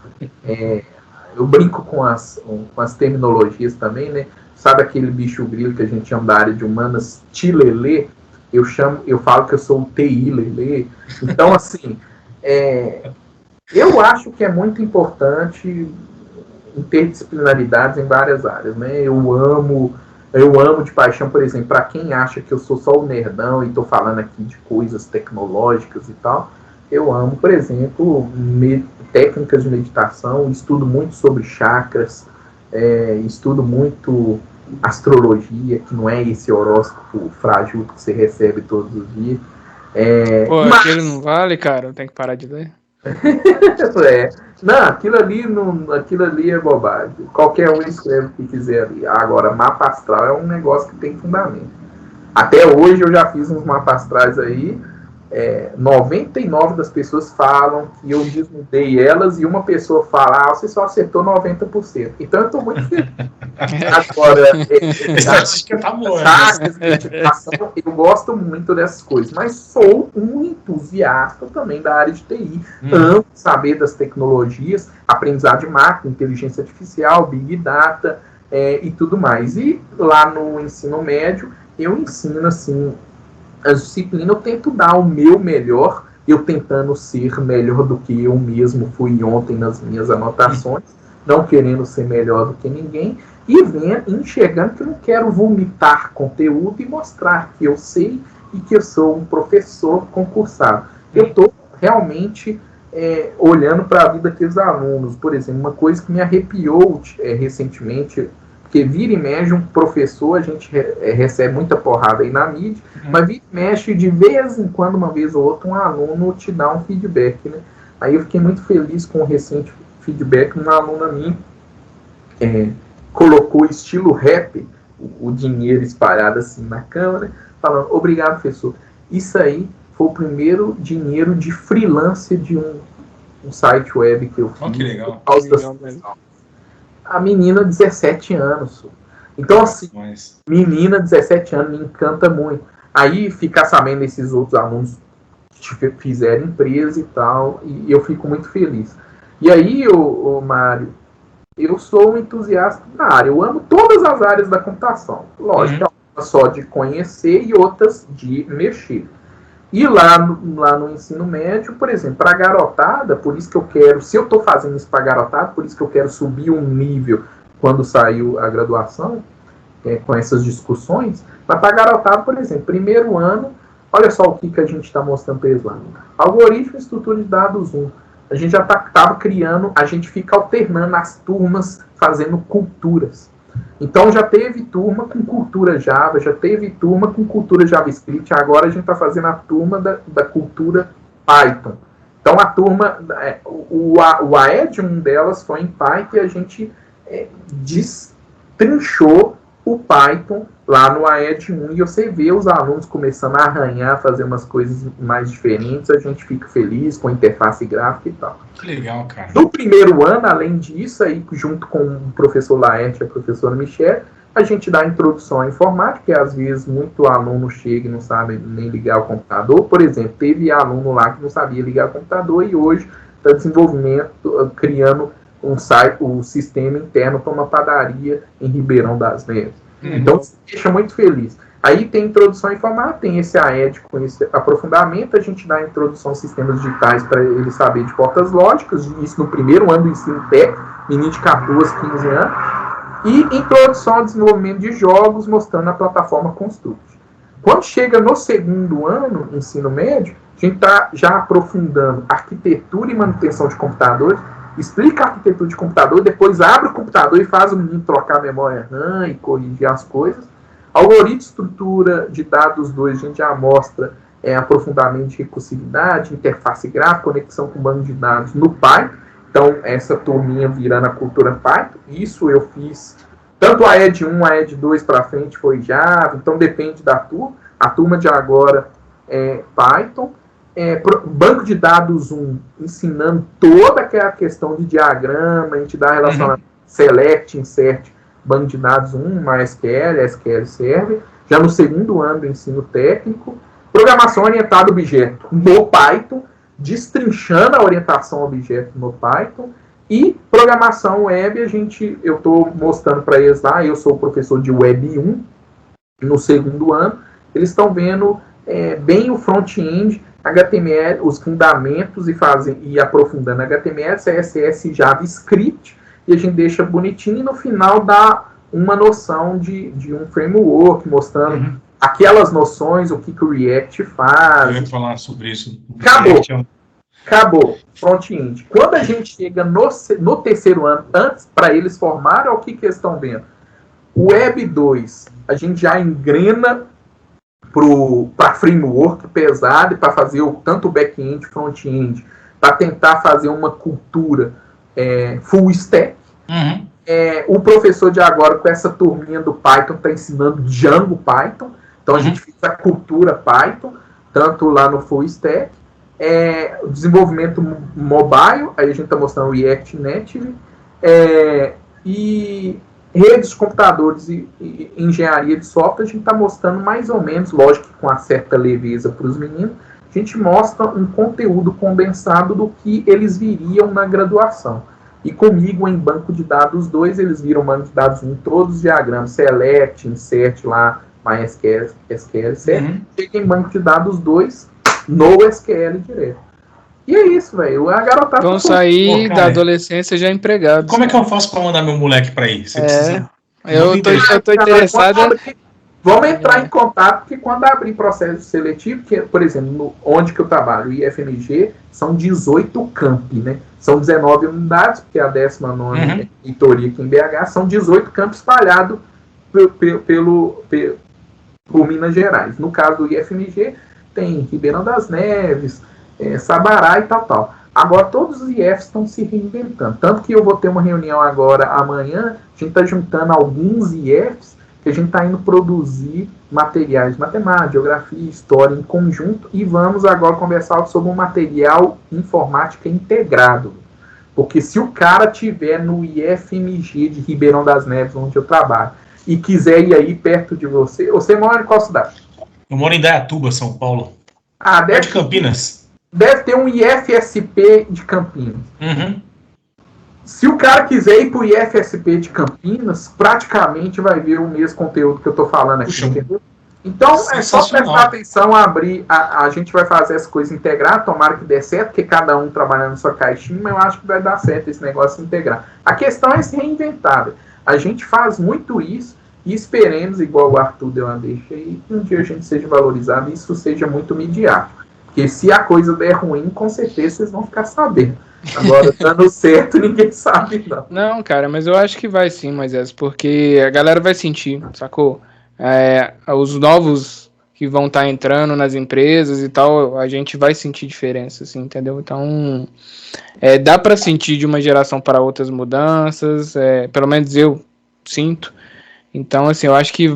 Eu brinco com as terminologias também, né? Sabe aquele bicho grilo que a gente chama da área de humanas, tilelê? Eu falo que eu sou o TI lelê. Então, assim, eu acho que é muito importante interdisciplinaridades em várias áreas, né? Eu amo de paixão, por exemplo, para quem acha que eu sou só o nerdão e estou falando aqui de coisas tecnológicas e tal, eu amo, por exemplo, técnicas de meditação, estudo muito sobre chakras, estudo muito astrologia, que não é esse horóscopo frágil que você recebe todos os dias. Aquele não vale, cara, tem que parar de ler. Não, aquilo ali é bobagem. Qualquer um escreve o que quiser ali. Agora, mapa astral é um negócio que tem fundamento. Até hoje eu já fiz uns mapas astrais aí. 99 das pessoas falam que eu desmudei elas e uma pessoa fala, você só acertou 90%. Então eu estou muito feliz. Agora, estatística tá boa. Eu gosto muito dessas coisas, mas sou um entusiasta também da área de TI. Amo saber das tecnologias, aprendizado de máquina, inteligência artificial, Big Data e tudo mais. E lá no ensino médio, eu ensino assim, as disciplinas, eu tento dar o meu melhor, eu tentando ser melhor do que eu mesmo fui ontem nas minhas anotações, não querendo ser melhor do que ninguém, e enxergando que eu não quero vomitar conteúdo e mostrar que eu sei e que eu sou um professor concursado. Eu estou realmente olhando para a vida daqueles alunos. Por exemplo, uma coisa que me arrepiou recentemente, porque vira e mexe um professor, a gente recebe muita porrada aí na mídia, mas vira e mexe de vez em quando, uma vez ou outra, um aluno te dá um feedback, né? Aí eu fiquei muito feliz com o recente feedback. Uma aluna minha colocou estilo rap, o dinheiro espalhado assim na câmera, falando, obrigado, professor. Isso aí foi o primeiro dinheiro de freelance de um site web que eu fiz. Que legal. A menina, 17 anos. Então, assim, menina, 17 anos, me encanta muito. Aí, ficar sabendo esses outros alunos que fizeram empresa e tal, e eu fico muito feliz. E aí, Mário, eu sou um entusiasta da área. Eu amo todas as áreas da computação. Lógico, só de conhecer e outras de mexer. E lá no ensino médio, por exemplo, para a garotada, por isso que eu quero, se eu estou fazendo isso para a garotada, por isso que eu quero subir um nível quando saiu a graduação, com essas discussões, mas para a garotada, por exemplo, primeiro ano, olha só o que a gente está mostrando para eles lá. Algoritmo e estrutura de dados 1. A gente já estava criando, a gente fica alternando as turmas, fazendo culturas. Então já teve turma com cultura Java, já teve turma com cultura JavaScript, agora a gente está fazendo a turma da cultura Python. Então a turma, o AED, um delas foi em Python, e a gente destrinchou o Python lá no AED 1, e você vê os alunos começando a arranhar, fazer umas coisas mais diferentes, a gente fica feliz com a interface gráfica e tal. Que legal, cara. No primeiro ano, além disso, aí, junto com o professor Laerte e a professora Michelle, A gente dá introdução à informática, que às vezes muito aluno chega e não sabe nem ligar o computador. Por exemplo, teve aluno lá que não sabia ligar o computador e hoje está criando um site, o sistema interno para uma padaria em Ribeirão das Neves. Então, isso deixa muito feliz. Aí tem introdução à informática, tem esse AED com esse aprofundamento, a gente dá a introdução a sistemas digitais para ele saber de portas lógicas, isso no primeiro ano do ensino técnico, menino de 14, 15 anos, e introdução ao desenvolvimento de jogos, mostrando a plataforma Construct. Quando chega no segundo ano, ensino médio, a gente está já aprofundando arquitetura e manutenção de computadores, explica a arquitetura de computador, depois abre o computador e faz o menino trocar a memória RAM e corrigir as coisas. Algoritmo de estrutura de dados 2, a gente já mostra aprofundamento de recursividade, interface gráfica, conexão com banco de dados no Python. Então, essa turminha virando a cultura Python. Isso eu fiz, tanto a ED 1, a ED 2 para frente foi Java, então depende da turma. A turma de agora é Python. Banco de dados 1, ensinando toda aquela questão de diagrama, a gente dá relacionamento select, insert, banco de dados 1, MySQL, SQL Server, já no segundo ano do ensino técnico. Programação orientada a objeto no Python, destrinchando a orientação a objeto no Python. E programação web, eu estou mostrando para eles lá, eu sou professor de Web 1, no segundo ano, eles estão vendo bem o front-end, HTML, os fundamentos e aprofundando HTML, CSS, JavaScript, e a gente deixa bonitinho e no final dá uma noção de um framework, mostrando aquelas noções, o que o React faz. Eu ia falar sobre isso. Acabou. Front-end. Quando a gente chega no terceiro ano, antes, para eles formarem, o que eles estão vendo? O Web 2, a gente já engrena para framework pesado, para fazer tanto o back-end, front-end, para tentar fazer uma cultura full stack. O professor de agora, com essa turminha do Python, está ensinando Django Python. Então, a gente fez a cultura Python, tanto lá no full stack. Desenvolvimento mobile, aí a gente está mostrando React Native. E redes de computadores e engenharia de software, a gente está mostrando mais ou menos, lógico que com uma certa leveza para os meninos, a gente mostra um conteúdo condensado do que eles viriam na graduação. E comigo, em banco de dados 2, eles viram banco de dados 1, todos os diagramas, select, insert lá, MySQL, SQL, certo? Chega em banco de dados 2, no SQL direto. E é isso, velho. A garotada vão sair da adolescência já empregados. Como é que eu faço para mandar meu moleque para aí? Você precisa... Eu tô interessado. Vamos entrar em contato, porque quando abrir processo seletivo, que, por exemplo, onde que eu trabalho, o IFMG, são 18 campi, né? São 19 unidades, porque a 19ª reitoria aqui em BH, são 18 campos espalhados por Minas Gerais. No caso do IFMG, tem Ribeirão das Neves, Sabará e tal. Agora todos os IFs estão se reinventando. Tanto que eu vou ter uma reunião agora, amanhã, a gente está juntando alguns IFs que a gente está indo produzir materiais de matemática, geografia, história em conjunto e vamos agora conversar sobre um material informática integrado. Porque se o cara tiver no IFMG de Ribeirão das Neves, onde eu trabalho, e quiser ir aí perto de você mora em qual cidade? Eu moro em Dayatuba, São Paulo. Deve de Campinas. Deve ter um IFSP de Campinas. Se o cara quiser ir para o IFSP de Campinas, praticamente vai ver o mesmo conteúdo que eu estou falando aqui, entendeu? Então, é só prestar atenção, abrir, a gente vai fazer essa coisa integrar, tomara que dê certo, porque cada um trabalhando na sua caixinha, mas eu acho que vai dar certo esse negócio integrar. A questão é se reinventar. A gente faz muito isso e esperemos, igual o Arthur deu uma deixa aí, que um dia a gente seja valorizado e isso seja muito midiático. Porque se a coisa der ruim, com certeza vocês vão ficar sabendo. Agora, dando certo, ninguém sabe, não. Não, cara, mas eu acho que vai sim, Moisés, porque a galera vai sentir, sacou? Os novos que vão estar entrando nas empresas e tal, a gente vai sentir diferença, assim, entendeu? Então, dá para sentir de uma geração para outras mudanças, pelo menos eu sinto. Então, assim, eu acho que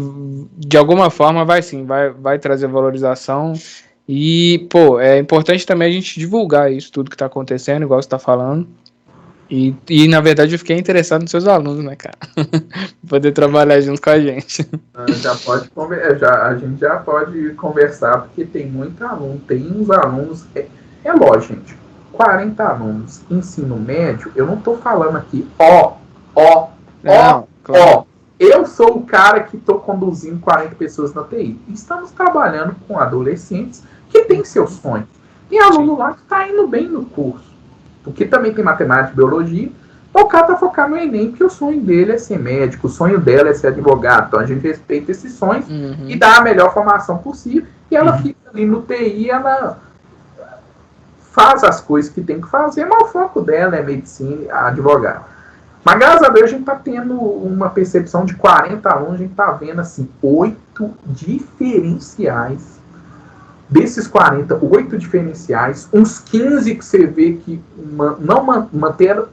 de alguma forma vai sim, vai trazer valorização. E, pô, é importante também a gente divulgar isso tudo que tá acontecendo, igual você tá falando. E na verdade eu fiquei interessado nos seus alunos, né, cara? Poder trabalhar junto com a gente. A gente já pode conversar, porque tem muito aluno, tem uns alunos. É lógico, gente. 40 alunos, ensino médio, eu não tô falando aqui, Não, claro. eu sou o cara que tô conduzindo 40 pessoas na TI. Estamos trabalhando com adolescentes que têm seus sonhos. Tem aluno lá que tá indo bem no curso, porque também tem matemática e biologia. O cara tá focado no Enem, porque o sonho dele é ser médico, o sonho dela é ser advogado. Então a gente respeita esses sonhos e dá a melhor formação possível. E ela fica ali no TI, ela faz as coisas que tem que fazer, mas o foco dela é medicina, advogado. Mas graças a Deus a gente está tendo uma percepção de 40 alunos, a gente está vendo assim, 8 diferenciais. Desses 40, 8 diferenciais, uns 15 que você vê que não manter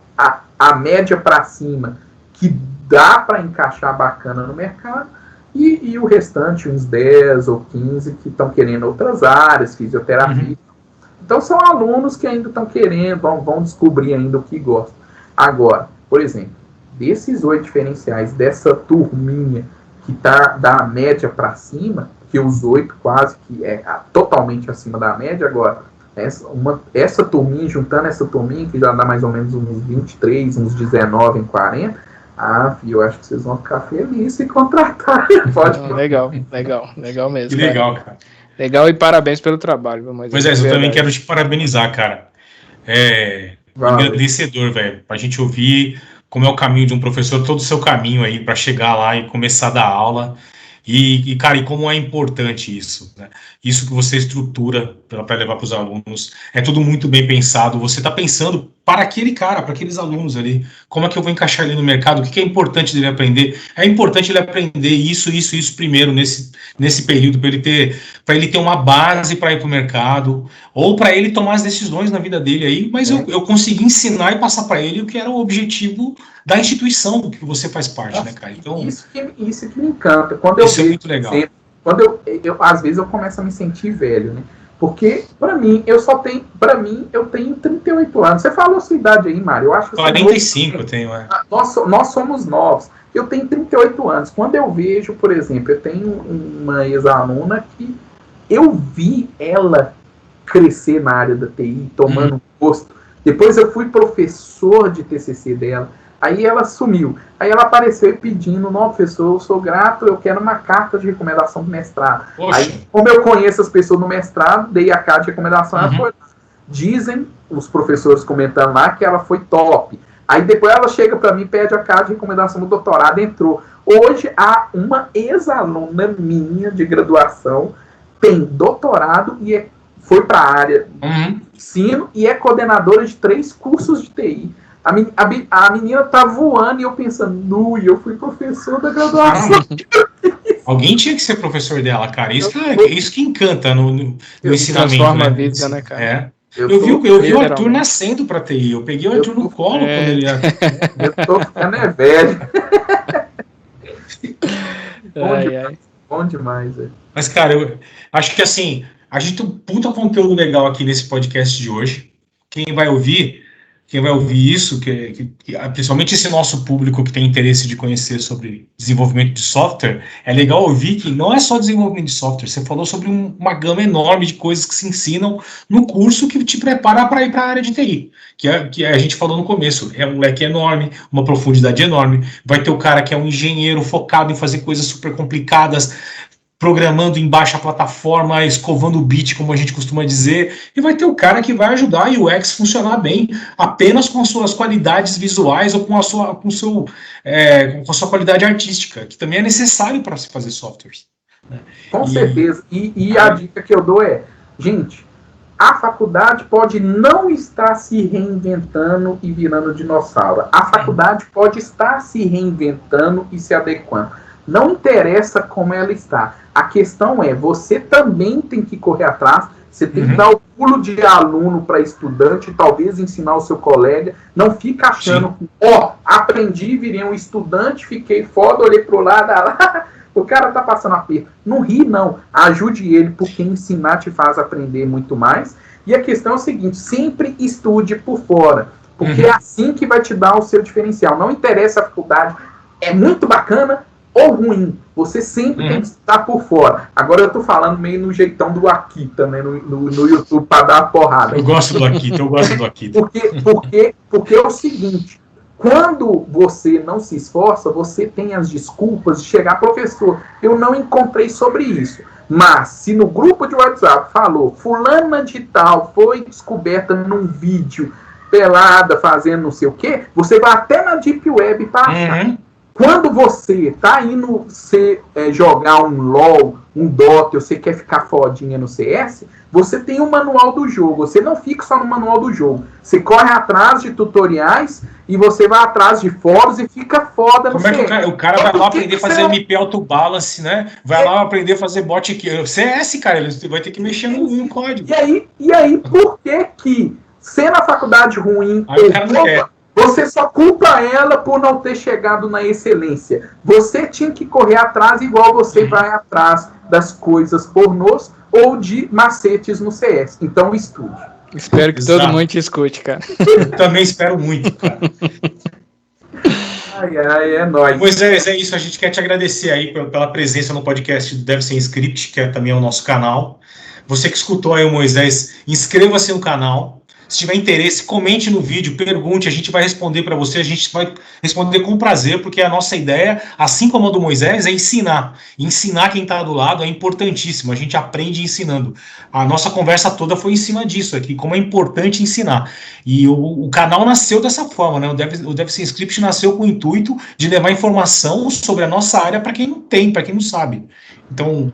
a média para cima, que dá para encaixar bacana no mercado, e o restante, uns 10 ou 15 que estão querendo outras áreas, fisioterapia. Então são alunos que ainda estão querendo, vão descobrir ainda o que gostam. Agora, por exemplo, desses 8 diferenciais, dessa turminha que está da média para cima, que os 8 quase que é totalmente acima da média, agora, essa turminha, juntando essa turminha, que já dá mais ou menos uns 23, uns 19 em 40, eu acho que vocês vão ficar felizes se contratar. Legal mesmo. Que legal, cara. Legal e parabéns pelo trabalho. Pois é, eu também quero te parabenizar, cara. Engrandecedor, velho, pra gente ouvir como é o caminho de um professor, todo o seu caminho aí para chegar lá e começar a dar aula. E, cara, e como é importante isso, né? Isso que você estrutura para levar para os alunos, é tudo muito bem pensado, você está pensando para aquele cara, para aqueles alunos ali, como é que eu vou encaixar ele no mercado, o que é importante dele aprender, é importante ele aprender isso primeiro, nesse período, para ele ter uma base para ir para o mercado, ou para ele tomar as decisões na vida dele aí, mas eu consegui ensinar e passar para ele o que era o objetivo da instituição do que você faz parte, né, cara? Então, isso que me encanta. Isso é muito legal. Quando às vezes eu começo a me sentir velho, né? Porque, pra mim, eu tenho 38 anos. Você falou a sua idade aí, Mário. Eu acho que 45 eu tenho, Nós somos novos. Eu tenho 38 anos. Quando eu vejo, por exemplo, eu tenho uma ex-aluna que eu vi ela crescer na área da TI, tomando posto. Depois eu fui professor de TCC dela. Aí ela sumiu. Aí ela apareceu pedindo, não, professor, eu sou grato, eu quero uma carta de recomendação do mestrado. Poxa. Aí, como eu conheço as pessoas no mestrado, dei a carta de recomendação. Ela foi, dizem os professores comentando lá que ela foi top. Aí depois ela chega para mim e pede a carta de recomendação do doutorado, entrou. Hoje há uma ex-aluna minha de graduação, tem doutorado e foi para a área de ensino e é coordenadora de 3 cursos de TI. A menina tá voando e eu pensando, eu fui professor da graduação. Alguém tinha que ser professor dela, cara. Isso que encanta no ensinamento. Transforma a vida, né, cara? Eu vi o Arthur nascendo pra TI. Eu peguei o Arthur no colo quando ele era. Eu tô ficando velho. Bom demais, velho. Mas, cara, eu acho que assim, a gente tem um puta conteúdo legal aqui nesse podcast de hoje. Quem vai ouvir isso, principalmente esse nosso público que tem interesse de conhecer sobre desenvolvimento de software, é legal ouvir que não é só desenvolvimento de software, você falou sobre uma gama enorme de coisas que se ensinam no curso que te prepara para ir para a área de TI, que a gente falou no começo, é um leque enorme, uma profundidade enorme, vai ter o cara que é um engenheiro focado em fazer coisas super complicadas, programando em baixa plataforma, escovando o bit, como a gente costuma dizer, e vai ter o cara que vai ajudar a UX funcionar bem, apenas com as suas qualidades visuais ou com a sua qualidade artística, que também é necessário para se fazer softwares. Né? Com certeza. E a dica que eu dou é, gente, a faculdade pode não estar se reinventando e virando dinossauro. A faculdade pode estar se reinventando e se adequando. Não interessa como ela está. A questão é, você também tem que correr atrás, você tem que dar o pulo de aluno para estudante, talvez ensinar o seu colega, não fica achando que, aprendi, virei um estudante, fiquei foda, olhei pro lado, o cara tá passando aperto. Não ri, não. Ajude ele, porque ensinar te faz aprender muito mais. E a questão é o seguinte, sempre estude por fora. Porque é assim que vai te dar o seu diferencial. Não interessa a faculdade, é muito bacana ou ruim. Você sempre tem que estar por fora. Agora eu tô falando meio no jeitão do Akita, né? No YouTube, para dar a porrada. Eu gosto do Akita. Porque é o seguinte, quando você não se esforça, você tem as desculpas de chegar, professor, eu não encontrei sobre isso. Mas, se no grupo de WhatsApp falou, fulana de tal foi descoberta num vídeo, pelada, fazendo não sei o quê, você vai até na Deep Web para achar. Quando você tá indo jogar um LOL, um Dota, você quer ficar fodinha no CS, você tem um manual do jogo. Você não fica só no manual do jogo. Você corre atrás de tutoriais e você vai atrás de fóruns e fica foda no CS. Como é que o cara vai lá aprender a fazer MP Auto Balance, né? Vai lá aprender a fazer bot aqui. CS, cara, ele vai ter que mexer no código. E aí, por que sendo a faculdade ruim, você só culpa ela por não ter chegado na excelência? Você tinha que correr atrás igual você vai atrás das coisas pornôs ou de macetes no CS. Então estude. Espero que todo mundo te escute, cara. Eu também espero muito, cara. É nóis. Moisés, é isso. A gente quer te agradecer aí pela presença no podcast do Deve Ser Script, que também é o nosso canal. Você que escutou aí o Moisés, inscreva-se no canal. Se tiver interesse, comente no vídeo, pergunte, a gente vai responder para você, a gente vai responder com prazer, porque a nossa ideia, assim como a do Moisés, é ensinar. Ensinar quem está do lado é importantíssimo, a gente aprende ensinando. A nossa conversa toda foi em cima disso aqui, como é importante ensinar. E o canal nasceu dessa forma, né? O Deve Ser Script nasceu com o intuito de levar informação sobre a nossa área para quem não tem, para quem não sabe. Então,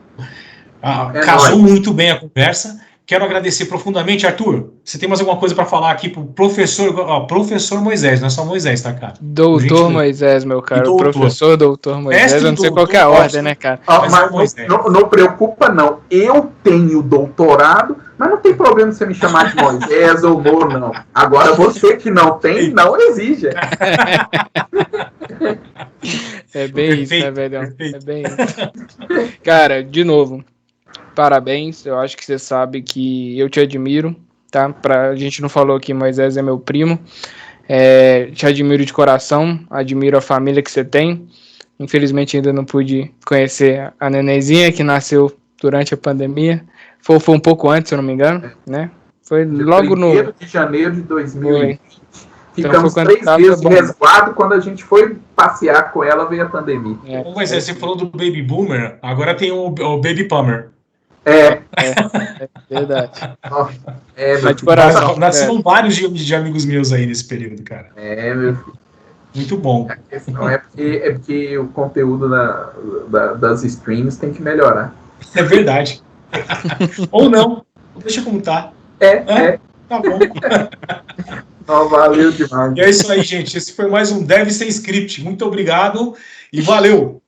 casou muito bem a conversa. Quero agradecer profundamente, Arthur. Você tem mais alguma coisa para falar aqui pro professor Moisés, não é só Moisés, tá, cara? Doutor Moisés, meu cara. O professor doutor Moisés, eu não sei qual que é a ordem, né, cara? Mas não preocupa, não. Eu tenho doutorado, mas não tem problema você me chamar de Moisés ou Mo, não. Agora, você que não tem, não exija. É bem isso, né, velhão? É bem isso. Cara, de novo, parabéns, eu acho que você sabe que eu te admiro, tá? A gente não falou aqui, Moisés é meu primo, te admiro de coração, admiro a família que você tem. Infelizmente ainda não pude conhecer a nenenzinha que nasceu durante a pandemia, foi um pouco antes, se eu não me engano, né? Foi logo no 1º de janeiro de 2020. Ficamos 3 meses resguardo, quando a gente foi passear com ela, veio a pandemia. Moisés, você falou do Baby Boomer, agora tem o Baby Palmer. É verdade. Nasceram vários de amigos meus aí nesse período, cara. Meu filho. Muito bom. A questão é porque o conteúdo das streams tem que melhorar. É verdade. Ou não. Deixa como tá. Tá bom. Valeu demais. E é isso aí, gente. Esse foi mais um Deve Ser Script. Muito obrigado e valeu.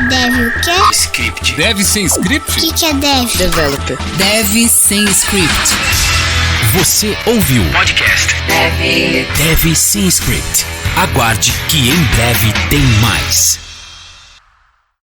Deve o quê? Script. Deve Ser Script? O que é deve? Developer. Deve Ser Script. Você ouviu o podcast Deve Ser Script. Aguarde que em breve tem mais.